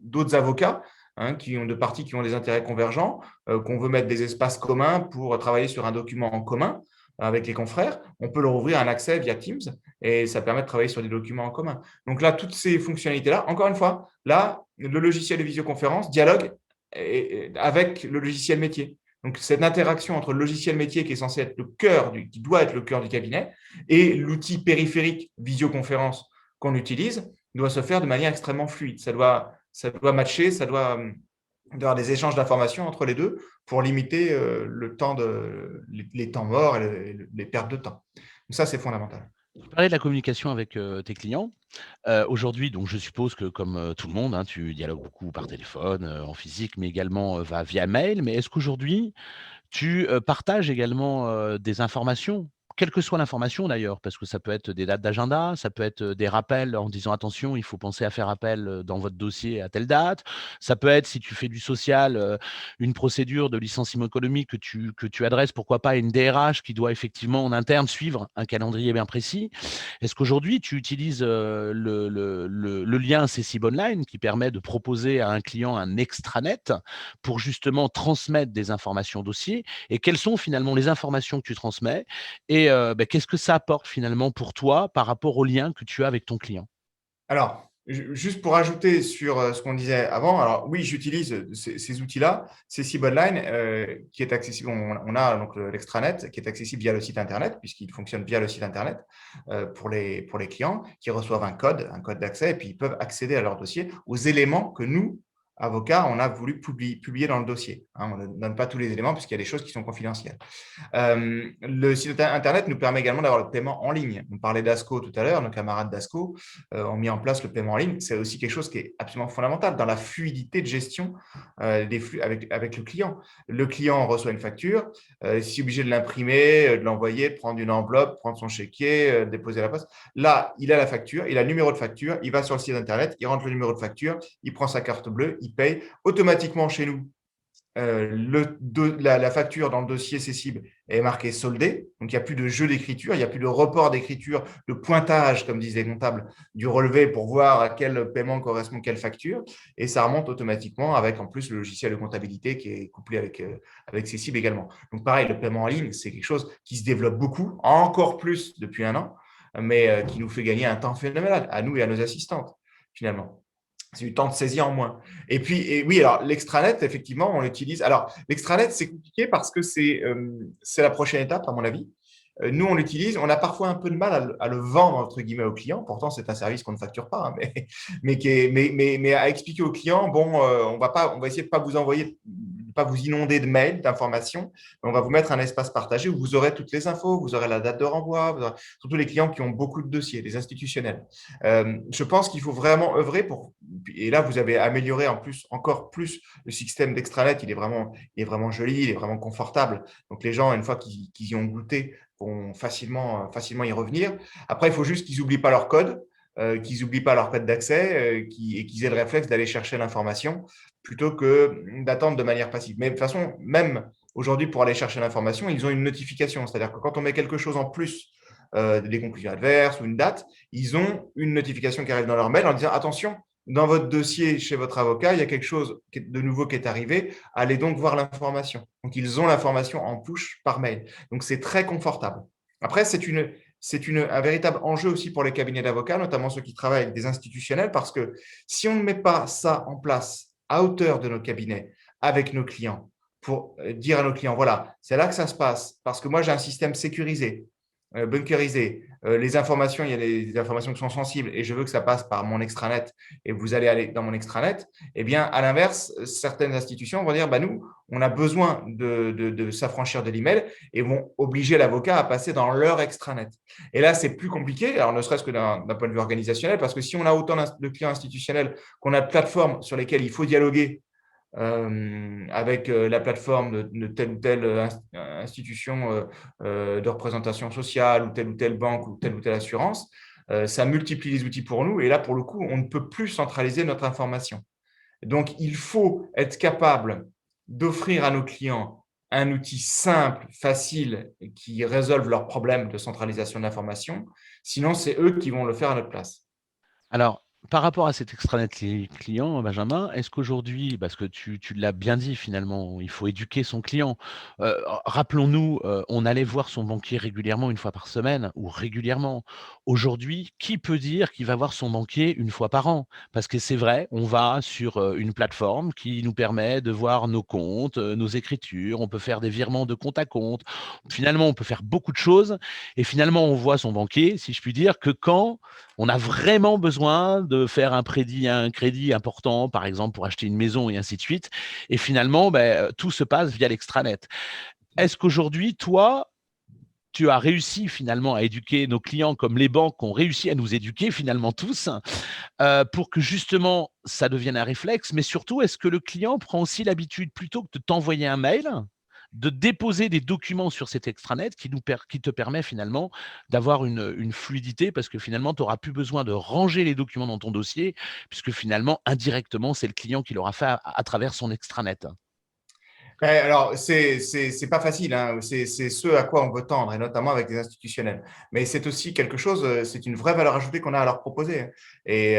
d'autres avocats. Hein, de parties qui ont des intérêts convergents, qu'on veut mettre des espaces communs pour travailler sur un document en commun avec les confrères, on peut leur ouvrir un accès via Teams et ça permet de travailler sur des documents en commun. Donc là, toutes ces fonctionnalités-là, encore une fois, là, le logiciel de visioconférence dialogue avec le logiciel métier. Donc, cette interaction entre le logiciel métier qui est censé être qui doit être le cœur du cabinet, et l'outil périphérique visioconférence qu'on utilise, doit se faire de manière extrêmement fluide. Ça doit matcher, ça doit avoir des échanges d'informations entre les deux pour limiter les temps morts et les pertes de temps. Donc ça, c'est fondamental. Tu parlais de la communication avec tes clients. Aujourd'hui, donc je suppose que comme tout le monde, hein, tu dialogues beaucoup par téléphone, en physique, mais également via mail. Mais est-ce qu'aujourd'hui, tu partages également des informations, quelle que soit l'information d'ailleurs, parce que ça peut être des dates d'agenda, ça peut être des rappels en disant attention, il faut penser à faire appel dans votre dossier à telle date. Ça peut être, si tu fais du social, une procédure de licenciement économique que tu adresses, pourquoi pas à une DRH qui doit effectivement en interne suivre un calendrier bien précis. Est-ce qu'aujourd'hui, tu utilises le lien Cessib Online qui permet de proposer à un client un extranet pour justement transmettre des informations dossiers, et quelles sont finalement les informations que tu transmets et qu'est-ce que ça apporte finalement pour toi par rapport au lien que tu as avec ton client? Alors, juste pour ajouter sur ce qu'on disait avant, alors oui, j'utilise ces outils-là. C'est Cessib Online qui est accessible. On a donc l'extranet qui est accessible via le site internet, puisqu'il fonctionne via le site internet pour les clients qui reçoivent un code d'accès, et puis ils peuvent accéder à leur dossier, aux éléments que nous, avocats, on a voulu publier dans le dossier. On ne donne pas tous les éléments puisqu'il y a des choses qui sont confidentielles. Le site internet nous permet également d'avoir le paiement en ligne. On parlait d'Asco tout à l'heure, nos camarades d'Asco ont mis en place le paiement en ligne. C'est aussi quelque chose qui est absolument fondamental dans la fluidité de gestion des flux avec le client. Le client reçoit une facture, s'il est obligé de l'imprimer, de l'envoyer, de prendre une enveloppe, prendre son chéquier, déposer à la poste. Là, il a la facture, il a le numéro de facture, il va sur le site internet, il rentre le numéro de facture, il prend sa carte bleue, il paye automatiquement chez nous. La facture dans le dossier Cessib est marquée soldée, donc il n'y a plus de jeu d'écriture, il n'y a plus de report d'écriture, de pointage, comme disent les comptables, du relevé pour voir à quel paiement correspond quelle facture, et ça remonte automatiquement avec en plus le logiciel de comptabilité qui est couplé avec Cessib également. Donc pareil, le paiement en ligne, c'est quelque chose qui se développe beaucoup, encore plus depuis un an, mais qui nous fait gagner un temps phénoménal, à nous et à nos assistantes, finalement. C'est du temps de saisie en moins. Et puis, oui, alors l'extranet, effectivement, on l'utilise. Alors, l'extranet, c'est compliqué parce que c'est la prochaine étape, à mon avis. Nous, on l'utilise. On a parfois un peu de mal à le vendre, entre guillemets, aux clients. Pourtant, c'est un service qu'on ne facture pas, hein, mais à expliquer aux clients, bon, on va essayer de ne pas vous envoyer, pas vous inonder de mails, d'informations, mais on va vous mettre un espace partagé où vous aurez toutes les infos, vous aurez la date de renvoi, surtout les clients qui ont beaucoup de dossiers, les institutionnels. Je pense qu'il faut vraiment œuvrer pour, et là, vous avez amélioré en plus, encore plus le système d'extranet. Il est vraiment joli, il est vraiment confortable. Donc, les gens, une fois qu'ils y ont goûté, vont facilement y revenir. Après, il faut juste qu'ils n'oublient pas leur code, qu'ils n'oublient pas leur code d'accès et qu'ils aient le réflexe d'aller chercher l'information plutôt que d'attendre de manière passive. Mais de toute façon, même aujourd'hui, pour aller chercher l'information, ils ont une notification. C'est-à-dire que quand on met quelque chose en plus, des conclusions adverses ou une date, ils ont une notification qui arrive dans leur mail en disant « Attention, dans votre dossier chez votre avocat, il y a quelque chose de nouveau qui est arrivé, allez donc voir l'information. » Donc, ils ont l'information en push par mail. Donc, c'est très confortable. Après, c'est un véritable enjeu aussi pour les cabinets d'avocats, notamment ceux qui travaillent avec des institutionnels, parce que si on ne met pas ça en place à hauteur de nos cabinets, avec nos clients, pour dire à nos clients, voilà, c'est là que ça se passe, parce que moi, j'ai un système sécurisé, bunkerisé. Les informations, il y a des informations qui sont sensibles et je veux que ça passe par mon extranet et vous allez aller dans mon extranet. Eh bien, à l'inverse, certaines institutions vont dire, bah, nous, on a besoin de s'affranchir de l'email et vont obliger l'avocat à passer dans leur extranet. Et là, c'est plus compliqué, alors ne serait-ce que d'un point de vue organisationnel, parce que si on a autant de clients institutionnels qu'on a de plateformes sur lesquelles il faut dialoguer avec la plateforme de telle ou telle institution de représentation sociale ou telle banque ou telle assurance, ça multiplie les outils pour nous. Et là, pour le coup, on ne peut plus centraliser notre information. Donc, il faut être capable d'offrir à nos clients un outil simple, facile, qui résolve leurs problèmes de centralisation de l'information. Sinon, c'est eux qui vont le faire à notre place. Alors, par rapport à cet extranet client, Benjamin, est-ce qu'aujourd'hui, parce que tu l'as bien dit finalement, il faut éduquer son client. Rappelons-nous, on allait voir son banquier régulièrement, une fois par semaine ou régulièrement. Aujourd'hui, qui peut dire qu'il va voir son banquier une fois par an? Parce que c'est vrai, on va sur une plateforme qui nous permet de voir nos comptes, nos écritures, on peut faire des virements de compte à compte. Finalement, on peut faire beaucoup de choses et finalement, on voit son banquier, si je puis dire, que quand on a vraiment besoin de faire un crédit important, par exemple pour acheter une maison et ainsi de suite. Et finalement, tout se passe via l'extranet. Est-ce qu'aujourd'hui, toi, tu as réussi finalement à éduquer nos clients comme les banques ont réussi à nous éduquer finalement tous, pour que justement ça devienne un réflexe, mais surtout, est-ce que le client prend aussi l'habitude, plutôt que de t'envoyer un mail, de déposer des documents sur cet extranet qui te permet finalement d'avoir une fluidité, parce que finalement, tu n'auras plus besoin de ranger les documents dans ton dossier, puisque finalement, indirectement, c'est le client qui l'aura fait à travers son extranet. Alors, c'est pas facile, hein. C'est ce à quoi on veut tendre, et notamment avec des institutionnels. Mais c'est aussi quelque chose, c'est une vraie valeur ajoutée qu'on a à leur proposer, hein. Et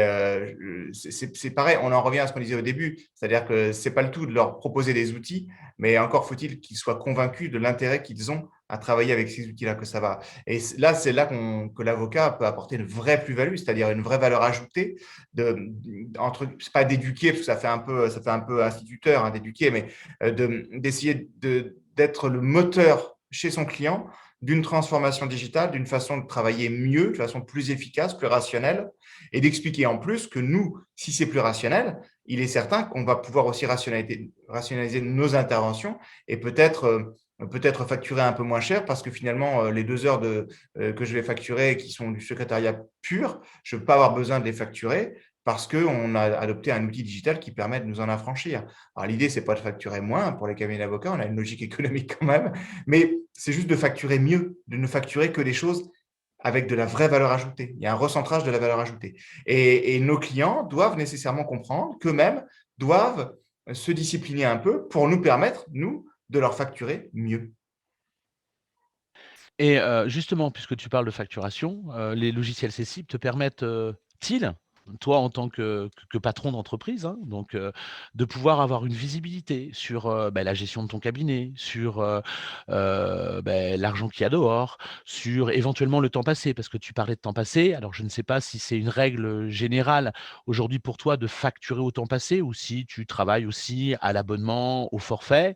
c'est pareil, on en revient à ce qu'on disait au début, c'est-à-dire que c'est pas le tout de leur proposer des outils, mais encore faut-il qu'ils soient convaincus de l'intérêt qu'ils ont à travailler avec ces outils-là, que ça va. Et là, c'est là que l'avocat peut apporter une vraie plus-value, c'est-à-dire une vraie valeur ajoutée c'est pas d'éduquer, parce que ça fait un peu instituteur, hein, d'éduquer, mais d'essayer d'être le moteur chez son client d'une transformation digitale, d'une façon de travailler mieux, de façon plus efficace, plus rationnelle, et d'expliquer en plus que nous, si c'est plus rationnel, il est certain qu'on va pouvoir aussi rationaliser nos interventions et peut-être facturer un peu moins cher, parce que finalement, les 2 heures que je vais facturer, qui sont du secrétariat pur, je ne vais pas avoir besoin de les facturer, parce qu'on a adopté un outil digital qui permet de nous en affranchir. Alors, l'idée, ce n'est pas de facturer moins pour les cabinets d'avocats, on a une logique économique quand même, mais c'est juste de facturer mieux, de ne facturer que des choses avec de la vraie valeur ajoutée. Il y a un recentrage de la valeur ajoutée. Et nos clients doivent nécessairement comprendre qu'eux-mêmes doivent se discipliner un peu pour nous permettre, nous, de leur facturer mieux. Et justement, puisque tu parles de facturation, les logiciels Cessib te permettent-ils, toi en tant que patron d'entreprise, hein, donc de pouvoir avoir une visibilité sur la gestion de ton cabinet, sur l'argent qu'il y a dehors, sur éventuellement le temps passé, parce que tu parlais de temps passé. Alors je ne sais pas si c'est une règle générale aujourd'hui pour toi de facturer au temps passé, ou si tu travailles aussi à l'abonnement, au forfait.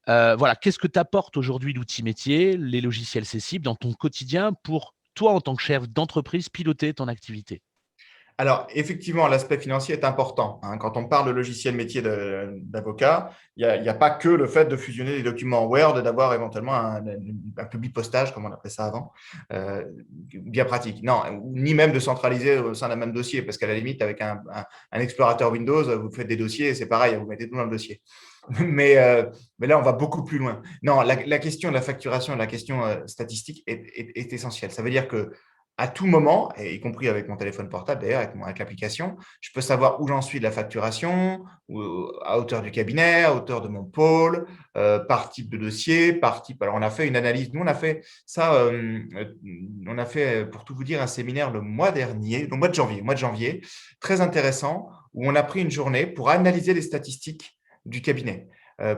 Voilà, qu'est-ce que t'apporte aujourd'hui l'outil métier, les logiciels Cessib dans ton quotidien pour toi, en tant que chef d'entreprise, piloter ton activité? Alors, effectivement, l'aspect financier est important, hein. Quand on parle de logiciel métier d'avocat, il y a pas que le fait de fusionner les documents en Word et d'avoir éventuellement un publi-postage, comme on appelait ça avant, bien pratique. Non, ni même de centraliser au sein d'un même dossier, parce qu'à la limite, avec un explorateur Windows, vous faites des dossiers, c'est pareil, vous mettez tout dans le dossier. Mais, mais là, on va beaucoup plus loin. Non, la question de la facturation, la question statistique est essentielle. Ça veut dire que à tout moment, et y compris avec mon téléphone portable d'ailleurs, avec l'application, je peux savoir où j'en suis de la facturation, à hauteur du cabinet, à hauteur de mon pôle, par type de dossier, par type. Alors, on a fait une analyse. Nous, on a fait ça, on a fait, pour tout vous dire, un séminaire le mois dernier, le mois de janvier, très intéressant, où on a pris une journée pour analyser les statistiques du cabinet.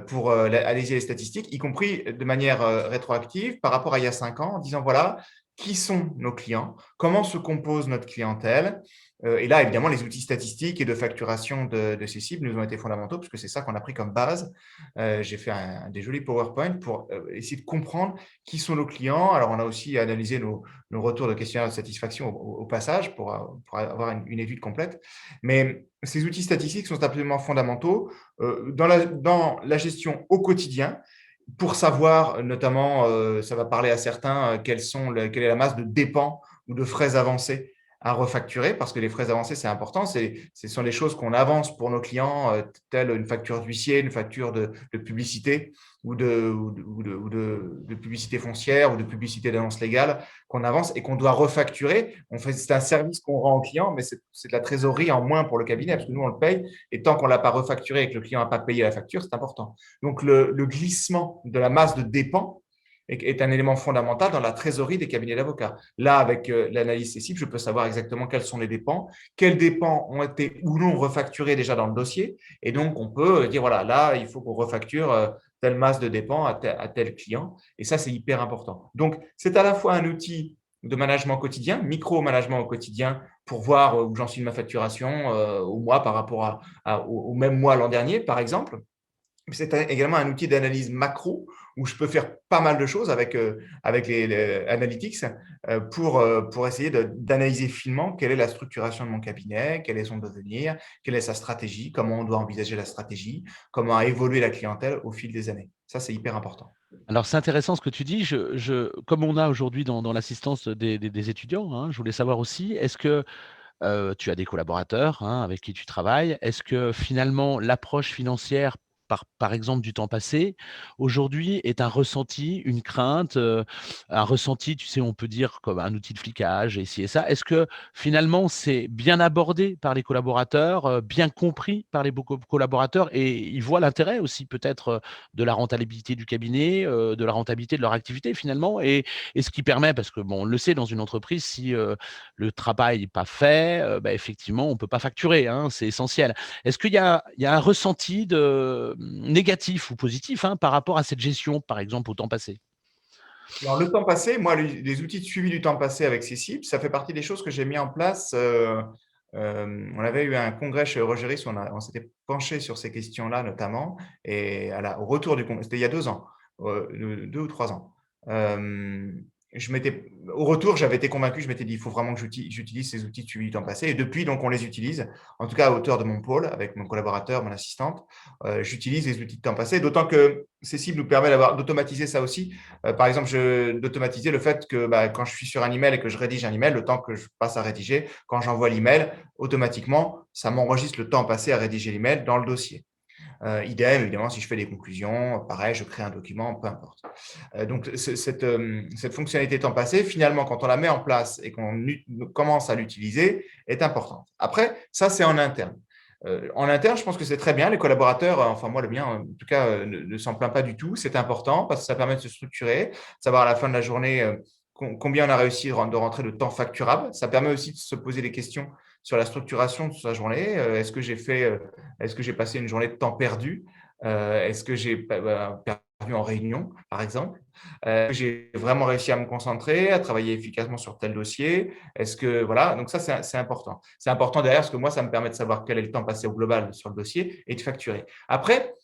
Pour analyser les statistiques, y compris de manière rétroactive par rapport à il y a 5 ans, en disant voilà, qui sont nos clients, comment se compose notre clientèle. Et là, évidemment, les outils statistiques et de facturation de ces cibles nous ont été fondamentaux, parce que c'est ça qu'on a pris comme base. J'ai fait des jolis PowerPoint pour essayer de comprendre qui sont nos clients. Alors, on a aussi analysé nos retours de questionnaire de satisfaction au passage pour avoir une étude complète. Mais ces outils statistiques sont absolument fondamentaux dans la gestion au quotidien, pour savoir, notamment, ça va parler à certains, quelle est la masse de dépens ou de frais avancés à refacturer, parce que les frais avancés, c'est important. Ce sont les choses qu'on avance pour nos clients, telle une facture d'huissier, une facture de publicité ou de publicité foncière ou de publicité d'annonce légale qu'on avance et qu'on doit refacturer. C'est un service qu'on rend au client, mais c'est de la trésorerie en moins pour le cabinet, parce que nous, on le paye. Et tant qu'on ne l'a pas refacturé et que le client n'a pas payé la facture, c'est important. Donc, le glissement de la masse de dépens est un élément fondamental dans la trésorerie des cabinets d'avocats. Là, avec l'analyse CECIB, je peux savoir exactement quels sont les dépens, quels dépens ont été ou non refacturés déjà dans le dossier. Et donc, on peut dire, voilà, là, il faut qu'on refacture telle masse de dépens à tel client. Et ça, c'est hyper important. Donc, c'est à la fois un outil de management quotidien, micro-management au quotidien, pour voir où j'en suis de ma facturation au mois par rapport au même mois l'an dernier, par exemple. C'est également un outil d'analyse macro où je peux faire pas mal de choses avec les analytics pour essayer d'analyser finement quelle est la structuration de mon cabinet, quel est son devenir, quelle est sa stratégie, comment on doit envisager la stratégie, comment a évolué la clientèle au fil des années. Ça, c'est hyper important. Alors, c'est intéressant ce que tu dis. Comme on a aujourd'hui dans l'assistance des étudiants, hein, je voulais savoir aussi, est-ce que tu as des collaborateurs, hein, avec qui tu travailles? Est-ce que finalement l'approche financière, par exemple du temps passé, aujourd'hui est un ressenti, une crainte, un ressenti, tu sais, on peut dire comme un outil de flicage et ci et ça. Est-ce que finalement c'est bien abordé par les collaborateurs, bien compris par les collaborateurs et ils voient l'intérêt aussi peut-être, de la rentabilité du cabinet, de la rentabilité de leur activité finalement et ce qui permet parce que bon, on le sait dans une entreprise si, le travail n'est pas fait, bah, effectivement, on ne peut pas facturer, hein, c'est essentiel. Est-ce qu'il y a un ressenti négatif ou positif, hein, par rapport à cette gestion, par exemple, au temps passé? Alors, le temps passé, moi, les outils de suivi du temps passé avec CECIB, ça fait partie des choses que j'ai mis en place. On avait eu un congrès chez Rogeris où on s'était penché sur ces questions-là notamment. Et au retour du congrès, c'était il y a 2 ans, 2 ou 3 ans. Au retour, j'avais été convaincu, je m'étais dit, il faut vraiment que j'utilise ces outils de suivi du temps passé. Et depuis, donc, on les utilise, en tout cas à hauteur de mon pôle, avec mon collaborateur, mon assistante. J'utilise les outils de temps passé, d'autant que CECIB nous permet d'automatiser ça aussi. Par exemple, d'automatiser le fait que quand je suis sur un email et que je rédige un email, le temps que je passe à rédiger, quand j'envoie l'email, automatiquement, ça m'enregistre le temps passé à rédiger l'email dans le dossier. Idem, évidemment, si je fais des conclusions, pareil, je crée un document, peu importe. Donc, cette fonctionnalité temps passé, finalement, quand on la met en place et qu'on commence à l'utiliser, est importante. Après, ça, c'est en interne. En interne, je pense que c'est très bien. Les collaborateurs, enfin moi, le mien, en tout cas, ne s'en plaint pas du tout. C'est important parce que ça permet de se structurer, savoir à la fin de la journée combien on a réussi de rentrer de temps facturable. Ça permet aussi de se poser des questions sur la structuration de sa journée. Est-ce que j'ai passé une journée de temps perdu? Est-ce que j'ai perdu en réunion, par exemple? J'ai vraiment réussi à me concentrer, à travailler efficacement sur tel dossier? Est-ce que voilà, donc ça c'est important. C'est important derrière parce que moi ça me permet de savoir quel est le temps passé au global sur le dossier et de facturer. Après,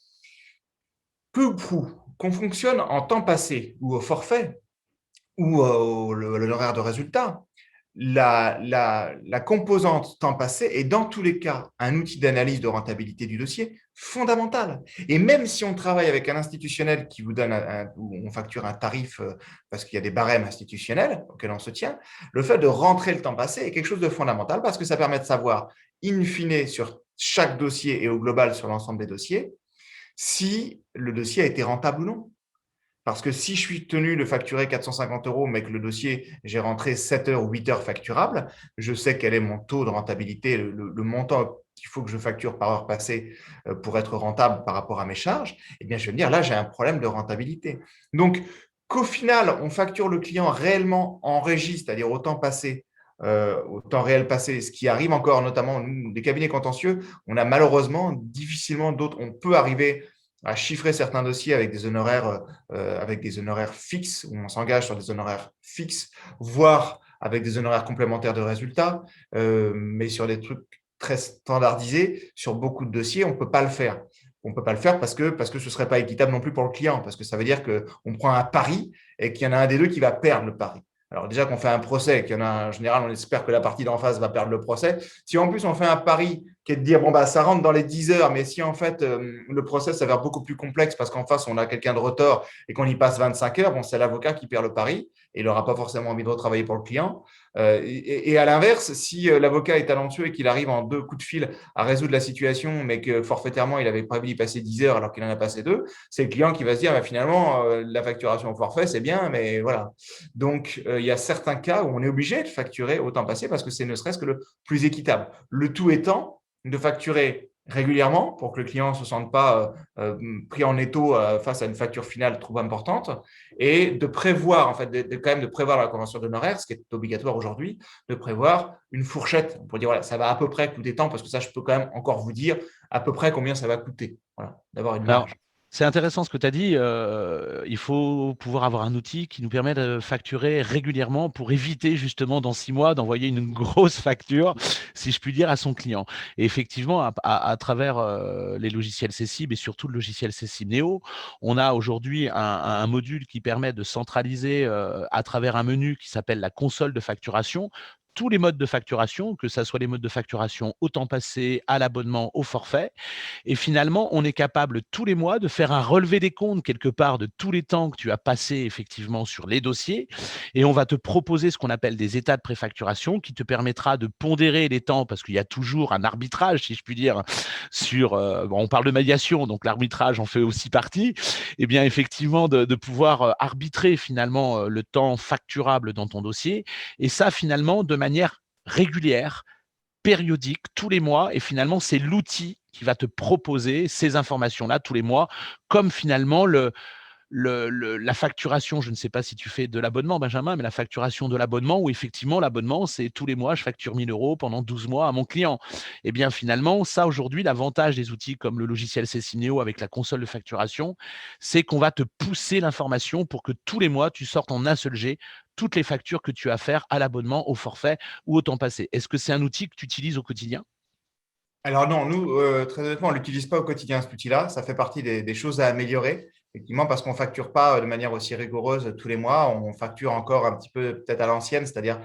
peu ou prou, qu'on fonctionne en temps passé ou au forfait ou l'horaire de résultat, la composante temps passé est dans tous les cas un outil d'analyse de rentabilité du dossier fondamental. Et même si on travaille avec un institutionnel qui vous donne où on facture un tarif parce qu'il y a des barèmes institutionnels auxquels on se tient, le fait de rentrer le temps passé est quelque chose de fondamental parce que ça permet de savoir in fine sur chaque dossier et au global sur l'ensemble des dossiers si le dossier a été rentable ou non. Parce que si je suis tenu de facturer 450 €, mais que le dossier, j'ai rentré 7 heures ou 8 heures facturables, je sais quel est mon taux de rentabilité, le montant qu'il faut que je facture par heure passée pour être rentable par rapport à mes charges, eh bien, je vais me dire, là, j'ai un problème de rentabilité. Donc, qu'au final, on facture le client réellement en régie, c'est-à-dire au temps passé, au temps réel passé, ce qui arrive encore, notamment nous, des cabinets contentieux, on a malheureusement difficilement d'autres, on peut arriver à chiffrer certains dossiers avec des honoraires fixes, où on s'engage sur des honoraires fixes, voire avec des honoraires complémentaires de résultats, mais sur des trucs très standardisés, sur beaucoup de dossiers, on ne peut pas le faire. On ne peut pas le faire parce que ce ne serait pas équitable non plus pour le client, parce que ça veut dire qu'on prend un pari et qu'il y en a un des deux qui va perdre le pari. Alors déjà qu'on fait un procès, qu'il y en a en général, on espère que la partie d'en face va perdre le procès. Si en plus on fait un pari qui est de dire, bon, bah, ça rentre dans les 10 heures, mais si en fait le procès s'avère beaucoup plus complexe parce qu'en face on a quelqu'un de retort et qu'on y passe 25 heures, bon, c'est l'avocat qui perd le pari et il n'aura pas forcément envie de retravailler pour le client. Et à l'inverse, si l'avocat est talentueux et qu'il arrive en 2 coups de fil à résoudre la situation, mais que forfaitairement il avait prévu d'y passer 10 heures alors qu'il en a passé 2, c'est le client qui va se dire, bah, finalement, la facturation au forfait, c'est bien, mais voilà. Donc, il y a certains cas où on est obligé de facturer au temps passé parce que c'est ne serait-ce que le plus équitable. Le tout étant de facturer régulièrement pour que le client ne se sente pas pris en étau face à une facture finale trop importante, et de prévoir, en fait, quand même de prévoir la convention d'honoraires, ce qui est obligatoire aujourd'hui, de prévoir une fourchette pour dire voilà, ça va à peu près coûter tant, parce que ça, je peux quand même encore vous dire à peu près combien ça va coûter, voilà, d'avoir une Alors, marge. c'est intéressant ce que tu as dit. Il faut pouvoir avoir un outil qui nous permet de facturer régulièrement pour éviter justement dans 6 mois d'envoyer une grosse facture, si je puis dire, à son client. Et effectivement, à travers les logiciels Cessib et surtout le logiciel Cessib Neo, on a aujourd'hui un module qui permet de centraliser à travers un menu qui s'appelle la console de facturation tous les modes de facturation, que ce soit les modes de facturation au temps passé, à l'abonnement, au forfait. Et finalement, on est capable tous les mois de faire un relevé des comptes quelque part de tous les temps que tu as passé effectivement sur les dossiers. Et on va te proposer ce qu'on appelle des états de préfacturation qui te permettra de pondérer les temps parce qu'il y a toujours un arbitrage, si je puis dire, sur, bon, on parle de médiation, donc l'arbitrage en fait aussi partie. Et bien effectivement, de pouvoir arbitrer finalement le temps facturable dans ton dossier. Et ça finalement de manière régulière, périodique, tous les mois, et finalement, c'est l'outil qui va te proposer ces informations-là tous les mois, comme finalement la facturation. Je ne sais pas si tu fais de l'abonnement, Benjamin, mais la facturation de l'abonnement, où effectivement, l'abonnement, c'est tous les mois, je facture 1 000 € pendant 12 mois à mon client. Et bien finalement, ça aujourd'hui, l'avantage des outils comme le logiciel Cessineo avec la console de facturation, c'est qu'on va te pousser l'information pour que tous les mois, tu sortes en un seul jet toutes les factures que tu as à faire à l'abonnement, au forfait ou au temps passé. Est-ce que c'est un outil que tu utilises au quotidien? Alors non, nous, très honnêtement, on ne l'utilise pas au quotidien, cet outil-là. Ça fait partie des choses à améliorer, effectivement, parce qu'on ne facture pas de manière aussi rigoureuse tous les mois. On facture encore un petit peu peut-être à l'ancienne, c'est-à-dire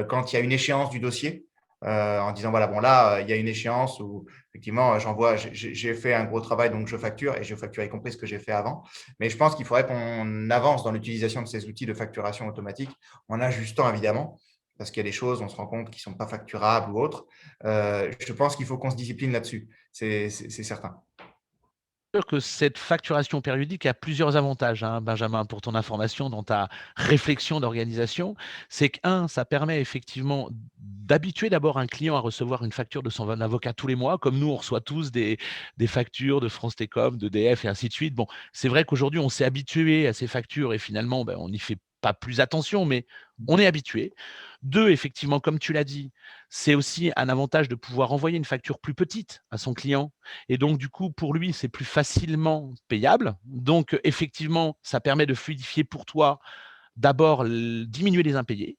quand il y a une échéance du dossier, en disant, voilà, bon là, il y a une échéance où, effectivement, j'ai fait un gros travail, donc je facture, et je facture y compris ce que j'ai fait avant. Mais je pense qu'il faudrait qu'on avance dans l'utilisation de ces outils de facturation automatique, en ajustant, évidemment, parce qu'il y a des choses, on se rend compte, qui ne sont pas facturables ou autres. Je pense qu'il faut qu'on se discipline là-dessus, c'est certain. Sûr que cette facturation périodique a plusieurs avantages, hein, Benjamin, pour ton information dans ta réflexion d'organisation. C'est que, ça permet effectivement d'habituer d'abord un client à recevoir une facture de son avocat tous les mois, comme nous, on reçoit tous des factures de France Télécom, d'EDF et ainsi de suite. Bon, c'est vrai qu'aujourd'hui, on s'est habitué à ces factures et finalement, ben, on n'y fait pas plus attention, mais on est habitué. Deux, effectivement, comme tu l'as dit, c'est aussi un avantage de pouvoir envoyer une facture plus petite à son client et donc, du coup, pour lui, c'est plus facilement payable. Donc, effectivement, ça permet de fluidifier pour toi, d'abord, diminuer les impayés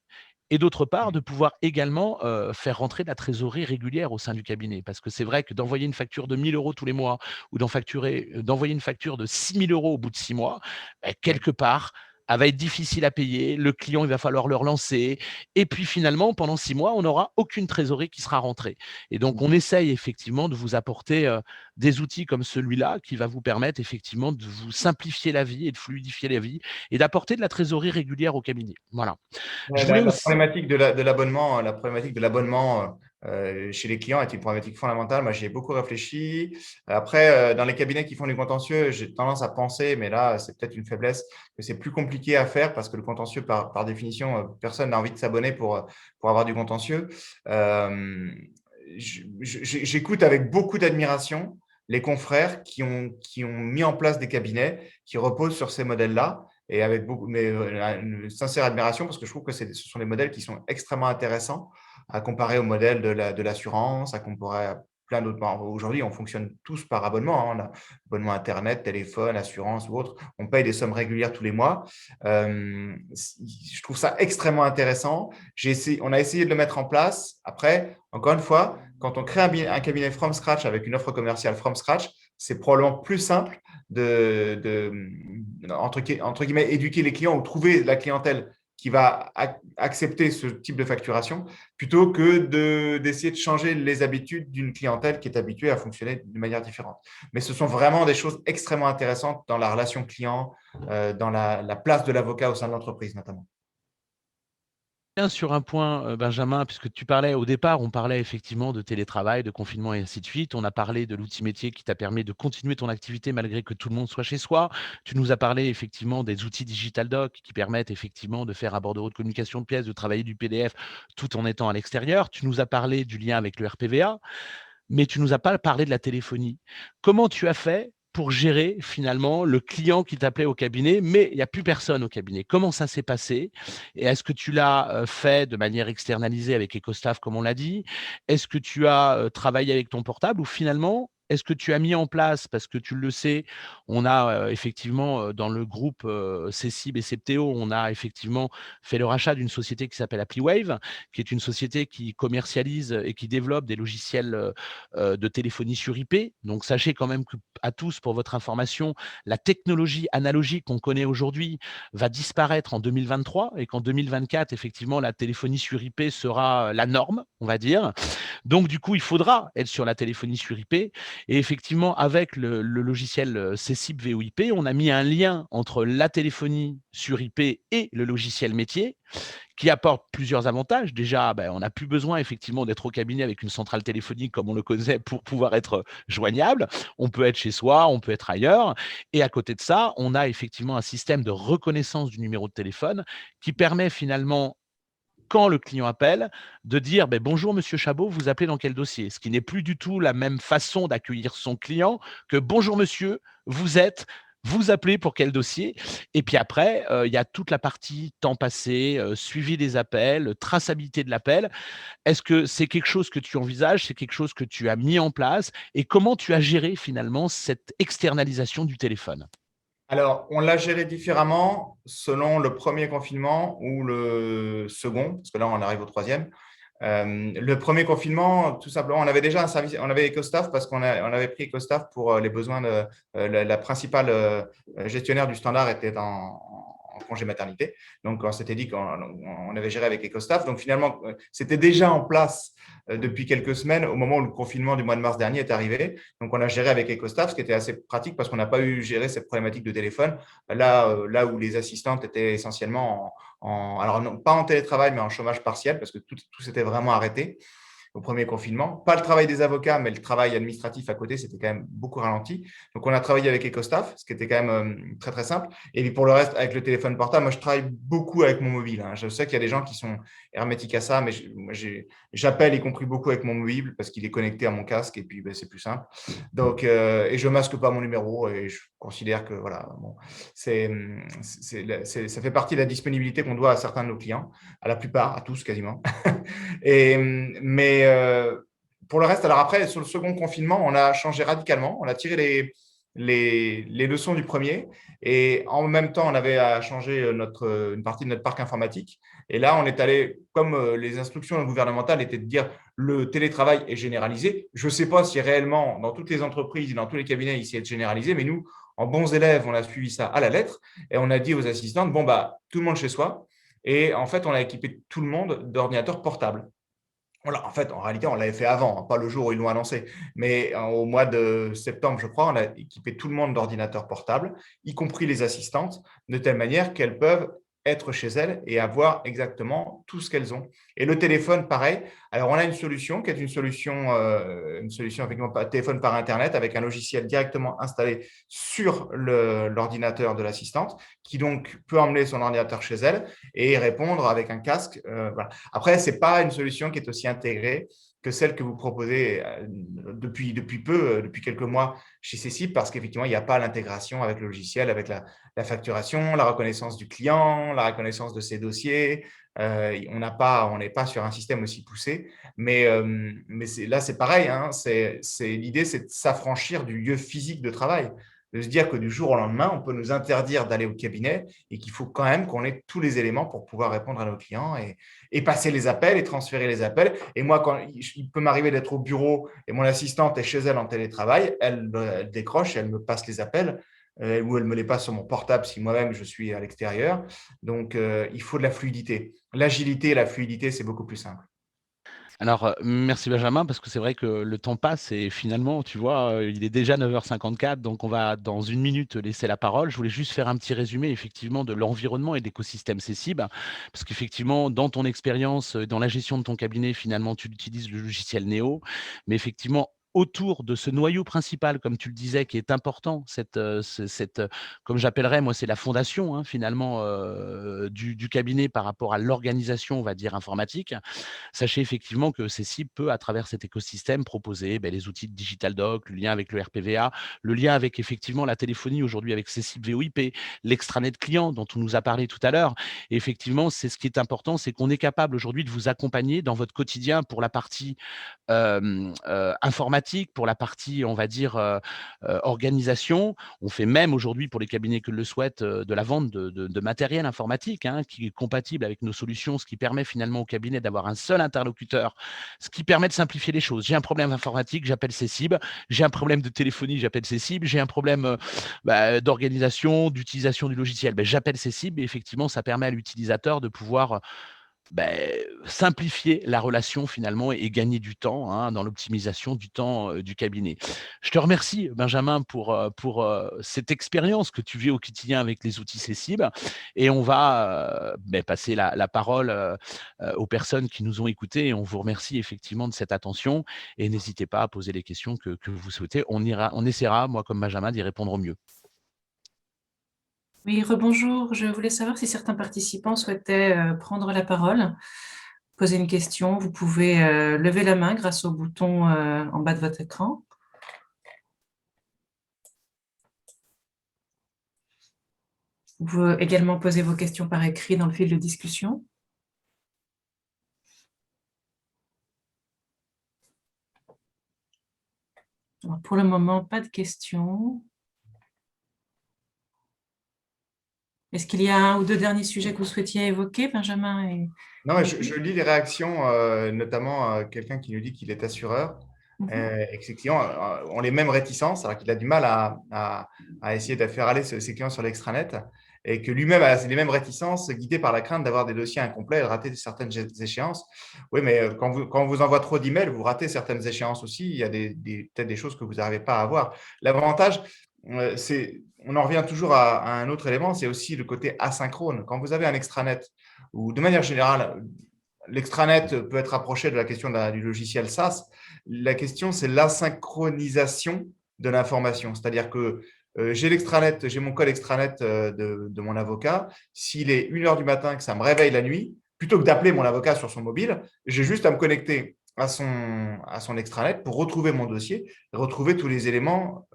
et d'autre part, de pouvoir également faire rentrer de la trésorerie régulière au sein du cabinet. Parce que c'est vrai que d'envoyer une facture de 1 000 € tous les mois ou d'envoyer une facture de 6 000 € au bout de 6 mois, Oui. quelque part, elle va être difficile à payer. Le client, il va falloir le relancer. Et puis finalement, pendant 6 mois, on n'aura aucune trésorerie qui sera rentrée. Et donc, on essaye effectivement de vous apporter des outils comme celui-là qui va vous permettre effectivement de vous simplifier la vie et de fluidifier la vie et d'apporter de la trésorerie régulière au cabinet. Voilà. Ouais, Je voulais la aussi. problématique la problématique de l'abonnement chez les clients est une problématique fondamentale. Moi, j'y ai beaucoup réfléchi. Après, dans les cabinets qui font du contentieux, j'ai tendance à penser, mais là, c'est peut-être une faiblesse, que c'est plus compliqué à faire parce que le contentieux, par définition, personne n'a envie de s'abonner pour avoir du contentieux. Euh, J'écoute avec beaucoup d'admiration les confrères qui ont mis en place des cabinets qui reposent sur ces modèles-là, et avec une sincère admiration, parce que je trouve que ce sont des modèles qui sont extrêmement intéressants à comparer au modèle de l'assurance, à comparer à plein d'autres. Aujourd'hui, on fonctionne tous par abonnement, hein. On a abonnement Internet, téléphone, assurance ou autre. On paye des sommes régulières tous les mois. Je trouve ça extrêmement intéressant. On a essayé de le mettre en place. Après, encore une fois, quand on crée un cabinet from scratch avec une offre commerciale from scratch, c'est probablement plus simple entre guillemets, éduquer les clients ou trouver la clientèle qui va accepter ce type de facturation, plutôt que d'essayer de changer les habitudes d'une clientèle qui est habituée à fonctionner de manière différente. Mais ce sont vraiment des choses extrêmement intéressantes dans la relation client, dans la place de l'avocat au sein de l'entreprise notamment. Bien sur un point, Benjamin, puisque tu parlais au départ, on parlait effectivement de télétravail, de confinement et ainsi de suite. On a parlé de l'outil métier qui t'a permis de continuer ton activité malgré que tout le monde soit chez soi. Tu nous as parlé effectivement des outils Digital Doc qui permettent effectivement de faire un bordereau de communication de pièces, de travailler du PDF tout en étant à l'extérieur. Tu nous as parlé du lien avec le RPVA. mais tu nous as pas parlé de la téléphonie. Comment tu as fait pour gérer finalement le client qui t'appelait au cabinet, mais il y a plus personne au cabinet? Comment ça s'est passé? Et est-ce que tu l'as, fait de manière externalisée avec EcoStaff comme on l'a dit? Est-ce que tu as, travaillé avec ton portable ou finalement, est-ce que tu as mis en place parce que tu le sais, on a, effectivement, dans le groupe, Cecib et Septéo, on a effectivement fait le rachat d'une société qui s'appelle Appliwave, qui est une société qui commercialise et qui développe des logiciels, de téléphonie sur IP. Donc sachez quand même que à tous, pour votre information, la technologie analogique qu'on connaît aujourd'hui va disparaître en 2023 et qu'en 2024, effectivement, la téléphonie sur IP sera la norme, on va dire. Donc du coup, il faudra être sur la téléphonie sur IP et effectivement, avec le logiciel, Cecib VoIP, on a mis un lien entre la téléphonie sur IP et le logiciel métier qui apporte plusieurs avantages. Déjà, on n'a plus besoin effectivement d'être au cabinet avec une centrale téléphonique comme on le connaissait pour pouvoir être joignable. On peut être chez soi, on peut être ailleurs et à côté de ça, on a effectivement un système de reconnaissance du numéro de téléphone qui permet finalement, quand le client appelle, de dire: «Bonjour monsieur Chabot, vous appelez dans quel dossier?» Ce qui n'est plus du tout la même façon d'accueillir son client que: «Bonjour monsieur, vous appelez pour quel dossier?» Et puis après, il y a toute la partie temps passé, suivi des appels, traçabilité de l'appel. Est-ce que c'est quelque chose que tu envisages? C'est quelque chose que tu as mis en place? Et comment tu as géré finalement cette externalisation du téléphone? Alors, on l'a géré différemment selon le premier confinement ou le second, parce que là, on arrive au troisième. Le premier confinement, tout simplement, on avait déjà un service, on avait EcoStaff parce on avait pris EcoStaff pour les besoins de la principale gestionnaire du standard était en congé maternité. Donc, on s'était dit qu'on avait géré avec EcoStaff. Donc, finalement, c'était déjà en place depuis quelques semaines au moment où le confinement du mois de mars dernier est arrivé. Donc, on a géré avec EcoStaff, ce qui était assez pratique parce qu'on n'a pas eu géré cette problématique de téléphone là où les assistantes étaient essentiellement alors non, pas en télétravail, mais en chômage partiel parce que tout s'était vraiment arrêté au premier confinement. Pas le travail des avocats, mais le travail administratif à côté, c'était quand même beaucoup ralenti. Donc, on a travaillé avec EcoStaff, ce qui était quand même très, très simple. Et puis, pour le reste, avec le téléphone portable, moi, je travaille beaucoup avec mon mobile. Je sais qu'il y a des gens qui sont hermétiques à ça, mais j'appelle y compris beaucoup avec mon mobile parce qu'il est connecté à mon casque et puis c'est plus simple. Donc, et je masque pas mon numéro et je considère que voilà, bon, ça fait partie de la disponibilité qu'on doit à certains de nos clients, à la plupart, à tous quasiment. Mais pour le reste, alors après, sur le second confinement, on a changé radicalement. On a tiré les leçons du premier et en même temps, on avait à changer une partie de notre parc informatique. Et là, on est allé, comme les instructions gouvernementales étaient de dire le télétravail est généralisé. Je ne sais pas si réellement, dans toutes les entreprises et dans tous les cabinets, il s'est généralisé, mais nous, en bons élèves, on a suivi ça à la lettre et on a dit aux assistantes, bon, tout le monde chez soi. Et en fait, on a équipé tout le monde d'ordinateurs portables. En fait, en réalité, on l'avait fait avant, pas le jour où ils l'ont annoncé. Mais au mois de septembre, je crois, on a équipé tout le monde d'ordinateurs portables, y compris les assistantes, de telle manière qu'elles peuvent être chez elles et avoir exactement tout ce qu'elles ont. Et le téléphone, pareil. Alors, on a une solution qui est une solution effectivement, téléphone par Internet avec un logiciel directement installé sur l'ordinateur de l'assistante qui donc peut emmener son ordinateur chez elle et répondre avec un casque. Voilà. Après, ce n'est pas une solution qui est aussi intégrée que celle que vous proposez depuis quelques mois chez Cecib, parce qu'effectivement, il n'y a pas l'intégration avec le logiciel, avec la facturation, la reconnaissance du client, la reconnaissance de ses dossiers. On n'est pas sur un système aussi poussé, mais là, c'est pareil. L'idée, c'est de s'affranchir du lieu physique de travail, de se dire que du jour au lendemain, on peut nous interdire d'aller au cabinet et qu'il faut quand même qu'on ait tous les éléments pour pouvoir répondre à nos clients et passer les appels et transférer les appels. Et moi, quand il peut m'arriver d'être au bureau et mon assistante est chez elle en télétravail, elle décroche et elle me passe les appels ou elle me les passe sur mon portable si moi-même je suis à l'extérieur. Donc, il faut de la fluidité. L'agilité et la fluidité, c'est beaucoup plus simple. Alors, merci Benjamin, parce que c'est vrai que le temps passe et finalement, tu vois, il est déjà 9h54, donc on va dans une minute laisser la parole. Je voulais juste faire un petit résumé effectivement de l'environnement et de l'écosystème Cecib, parce qu'effectivement, dans ton expérience, dans la gestion de ton cabinet, finalement, tu utilises le logiciel Néo, mais effectivement, autour de ce noyau principal, comme tu le disais, qui est important, comme j'appellerais, moi, c'est la fondation, hein, finalement, du cabinet par rapport à l'organisation, on va dire, informatique. Sachez effectivement que Cécile peut, à travers cet écosystème, proposer les outils de Digital Doc, le lien avec le RPVA, le lien avec effectivement la téléphonie aujourd'hui avec Cécile VoIP, l'extranet client dont on nous a parlé tout à l'heure. Et effectivement, c'est ce qui est important, c'est qu'on est capable aujourd'hui de vous accompagner dans votre quotidien pour la partie informatique, pour la partie, on va dire, organisation. On fait même aujourd'hui, pour les cabinets que le souhaitent, de la vente de matériel informatique, hein, qui est compatible avec nos solutions, ce qui permet finalement au cabinet d'avoir un seul interlocuteur, ce qui permet de simplifier les choses. J'ai un problème informatique, j'appelle Cécile. J'ai un problème de téléphonie, j'appelle Cécile. J'ai un problème d'organisation, d'utilisation du logiciel, j'appelle Cécile. Et effectivement, ça permet à l'utilisateur de pouvoir simplifier la relation finalement et gagner du temps, hein, dans l'optimisation du temps du cabinet. Je te remercie, Benjamin, pour cette expérience que tu vis au quotidien avec les outils Cécile. Et on va passer la parole aux personnes qui nous ont écoutés. Et on vous remercie effectivement de cette attention. Et n'hésitez pas à poser les questions que vous souhaitez. On essaiera, moi comme Benjamin, d'y répondre au mieux. Oui, rebonjour. Je voulais savoir si certains participants souhaitaient prendre la parole, poser une question. Vous pouvez lever la main grâce au bouton en bas de votre écran. Vous pouvez également poser vos questions par écrit dans le fil de discussion. Alors, pour le moment, pas de questions. Est-ce qu'il y a un ou deux derniers sujets que vous souhaitiez évoquer, Benjamin Non, je lis les réactions, notamment quelqu'un qui nous dit qu'il est assureur et que ses clients ont les mêmes réticences, alors qu'il a du mal à essayer de faire aller ses clients sur l'extranet et que lui-même a les mêmes réticences guidé par la crainte d'avoir des dossiers incomplets et de rater certaines échéances. Oui, mais quand on vous envoie trop d'emails, vous ratez certaines échéances aussi. Il y a peut-être des choses que vous n'arrivez pas à avoir. L'avantage, on en revient toujours à un autre élément, c'est aussi le côté asynchrone. Quand vous avez un extranet, ou de manière générale, l'extranet peut être approché de la question du logiciel SaaS. La question, c'est l'asynchronisation de l'information. C'est-à-dire que j'ai l'extranet, j'ai mon code extranet de mon avocat. S'il est 1h du matin, que ça me réveille la nuit, plutôt que d'appeler mon avocat sur son mobile, j'ai juste à me connecter à son extranet pour retrouver mon dossier, retrouver tous les éléments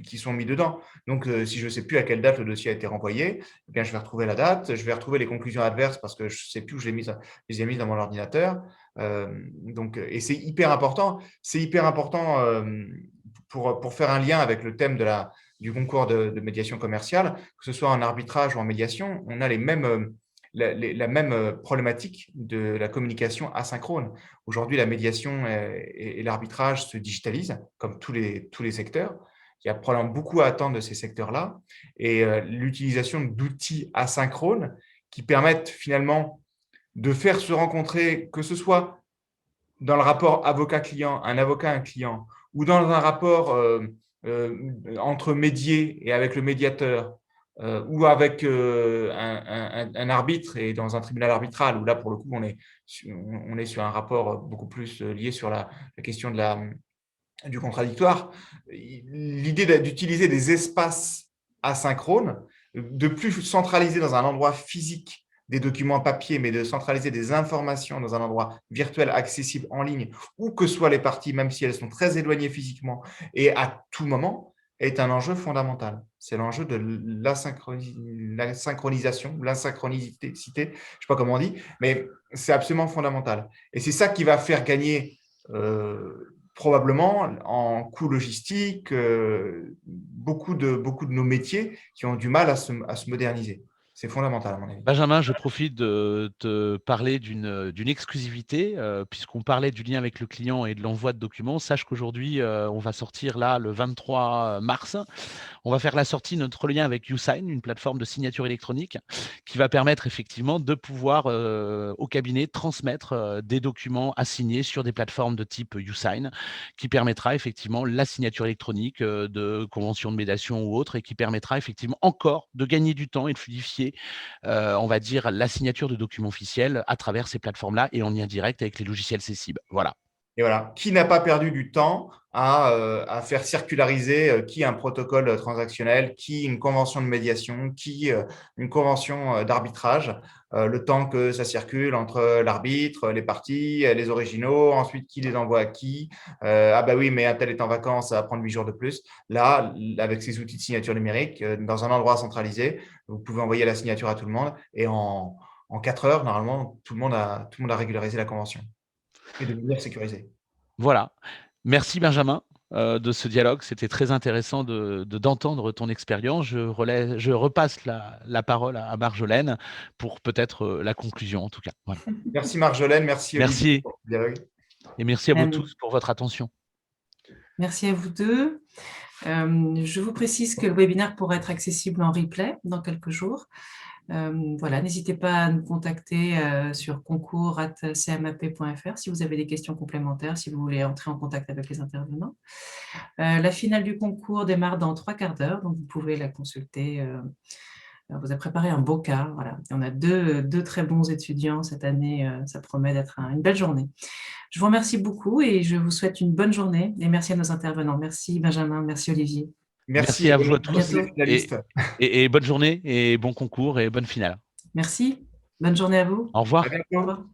qui sont mis dedans. Donc, si je ne sais plus à quelle date le dossier a été renvoyé, eh bien, je vais retrouver la date, je vais retrouver les conclusions adverses parce que je ne sais plus où je les ai mises dans mon ordinateur. Et c'est hyper important. C'est hyper important pour faire un lien avec le thème du concours de médiation commerciale, que ce soit en arbitrage ou en médiation, on a la même problématique de la communication asynchrone. Aujourd'hui, la médiation et l'arbitrage se digitalisent, comme tous les secteurs. Il y a probablement beaucoup à attendre de ces secteurs-là. Et l'utilisation d'outils asynchrones qui permettent finalement de faire se rencontrer, que ce soit dans le rapport avocat-client, un avocat, un client, ou dans un rapport entre médié et avec le médiateur, ou avec un arbitre et dans un tribunal arbitral, où là, pour le coup, on est sur un rapport beaucoup plus lié sur la question du contradictoire. L'idée d'utiliser des espaces asynchrones, de plus centraliser dans un endroit physique des documents papier, mais de centraliser des informations dans un endroit virtuel accessible en ligne, où que soient les parties, même si elles sont très éloignées physiquement et à tout moment, est un enjeu fondamental. C'est l'enjeu de l'asynchronisation, l'insynchronicité, je ne sais pas comment on dit, mais c'est absolument fondamental. Et c'est ça qui va faire gagner probablement en coût logistique beaucoup de nos métiers qui ont du mal à se moderniser. C'est fondamental, à mon avis. Benjamin, je profite de te parler d'une exclusivité, puisqu'on parlait du lien avec le client et de l'envoi de documents. Sache qu'aujourd'hui, on va sortir là le 23 mars. On va faire la sortie de notre lien avec YouSign, une plateforme de signature électronique qui va permettre effectivement de pouvoir au cabinet transmettre des documents à signer sur des plateformes de type YouSign, qui permettra effectivement la signature électronique de conventions de médiation ou autre, et qui permettra effectivement encore de gagner du temps et de fluidifier, on va dire, la signature de documents officiels à travers ces plateformes-là et en lien direct avec les logiciels Cécile. Voilà. Et voilà, qui n'a pas perdu du temps à faire circulariser qui un protocole transactionnel, qui une convention de médiation, qui une convention d'arbitrage, le temps que ça circule entre l'arbitre, les parties, les originaux, ensuite qui les envoie à qui. Ah bah oui, mais un tel est en vacances, ça va prendre 8 jours de plus. Là, avec ces outils de signature numérique, dans un endroit centralisé, vous pouvez envoyer la signature à tout le monde et en 4 heures, normalement, tout le monde a régularisé la convention et de manière sécurisée. Voilà. Merci Benjamin de ce dialogue. C'était très intéressant d'entendre ton expérience. Je repasse la parole à Marjolaine pour peut-être la conclusion en tout cas. Voilà. Merci Marjolaine, merci Olivier Merci. pour le dialogue. Et merci à vous tous pour votre attention. Merci à vous deux. Je vous précise que le webinaire pourra être accessible en replay dans quelques jours. Voilà, n'hésitez pas à nous contacter sur concours@cmap.fr si vous avez des questions complémentaires, si vous voulez entrer en contact avec les intervenants. La finale du concours démarre dans 3 quarts d'heure, donc vous pouvez la consulter. On vous a préparé un beau cas. Voilà. On a deux très bons étudiants cette année. Ça promet d'être une belle journée. Je vous remercie beaucoup et je vous souhaite une bonne journée. Et merci à nos intervenants. Merci Benjamin, merci Olivier. Merci à vous à tous. Et bonne journée et bon concours et bonne finale. Merci. Bonne journée à vous. Au revoir. À bientôt. Au revoir.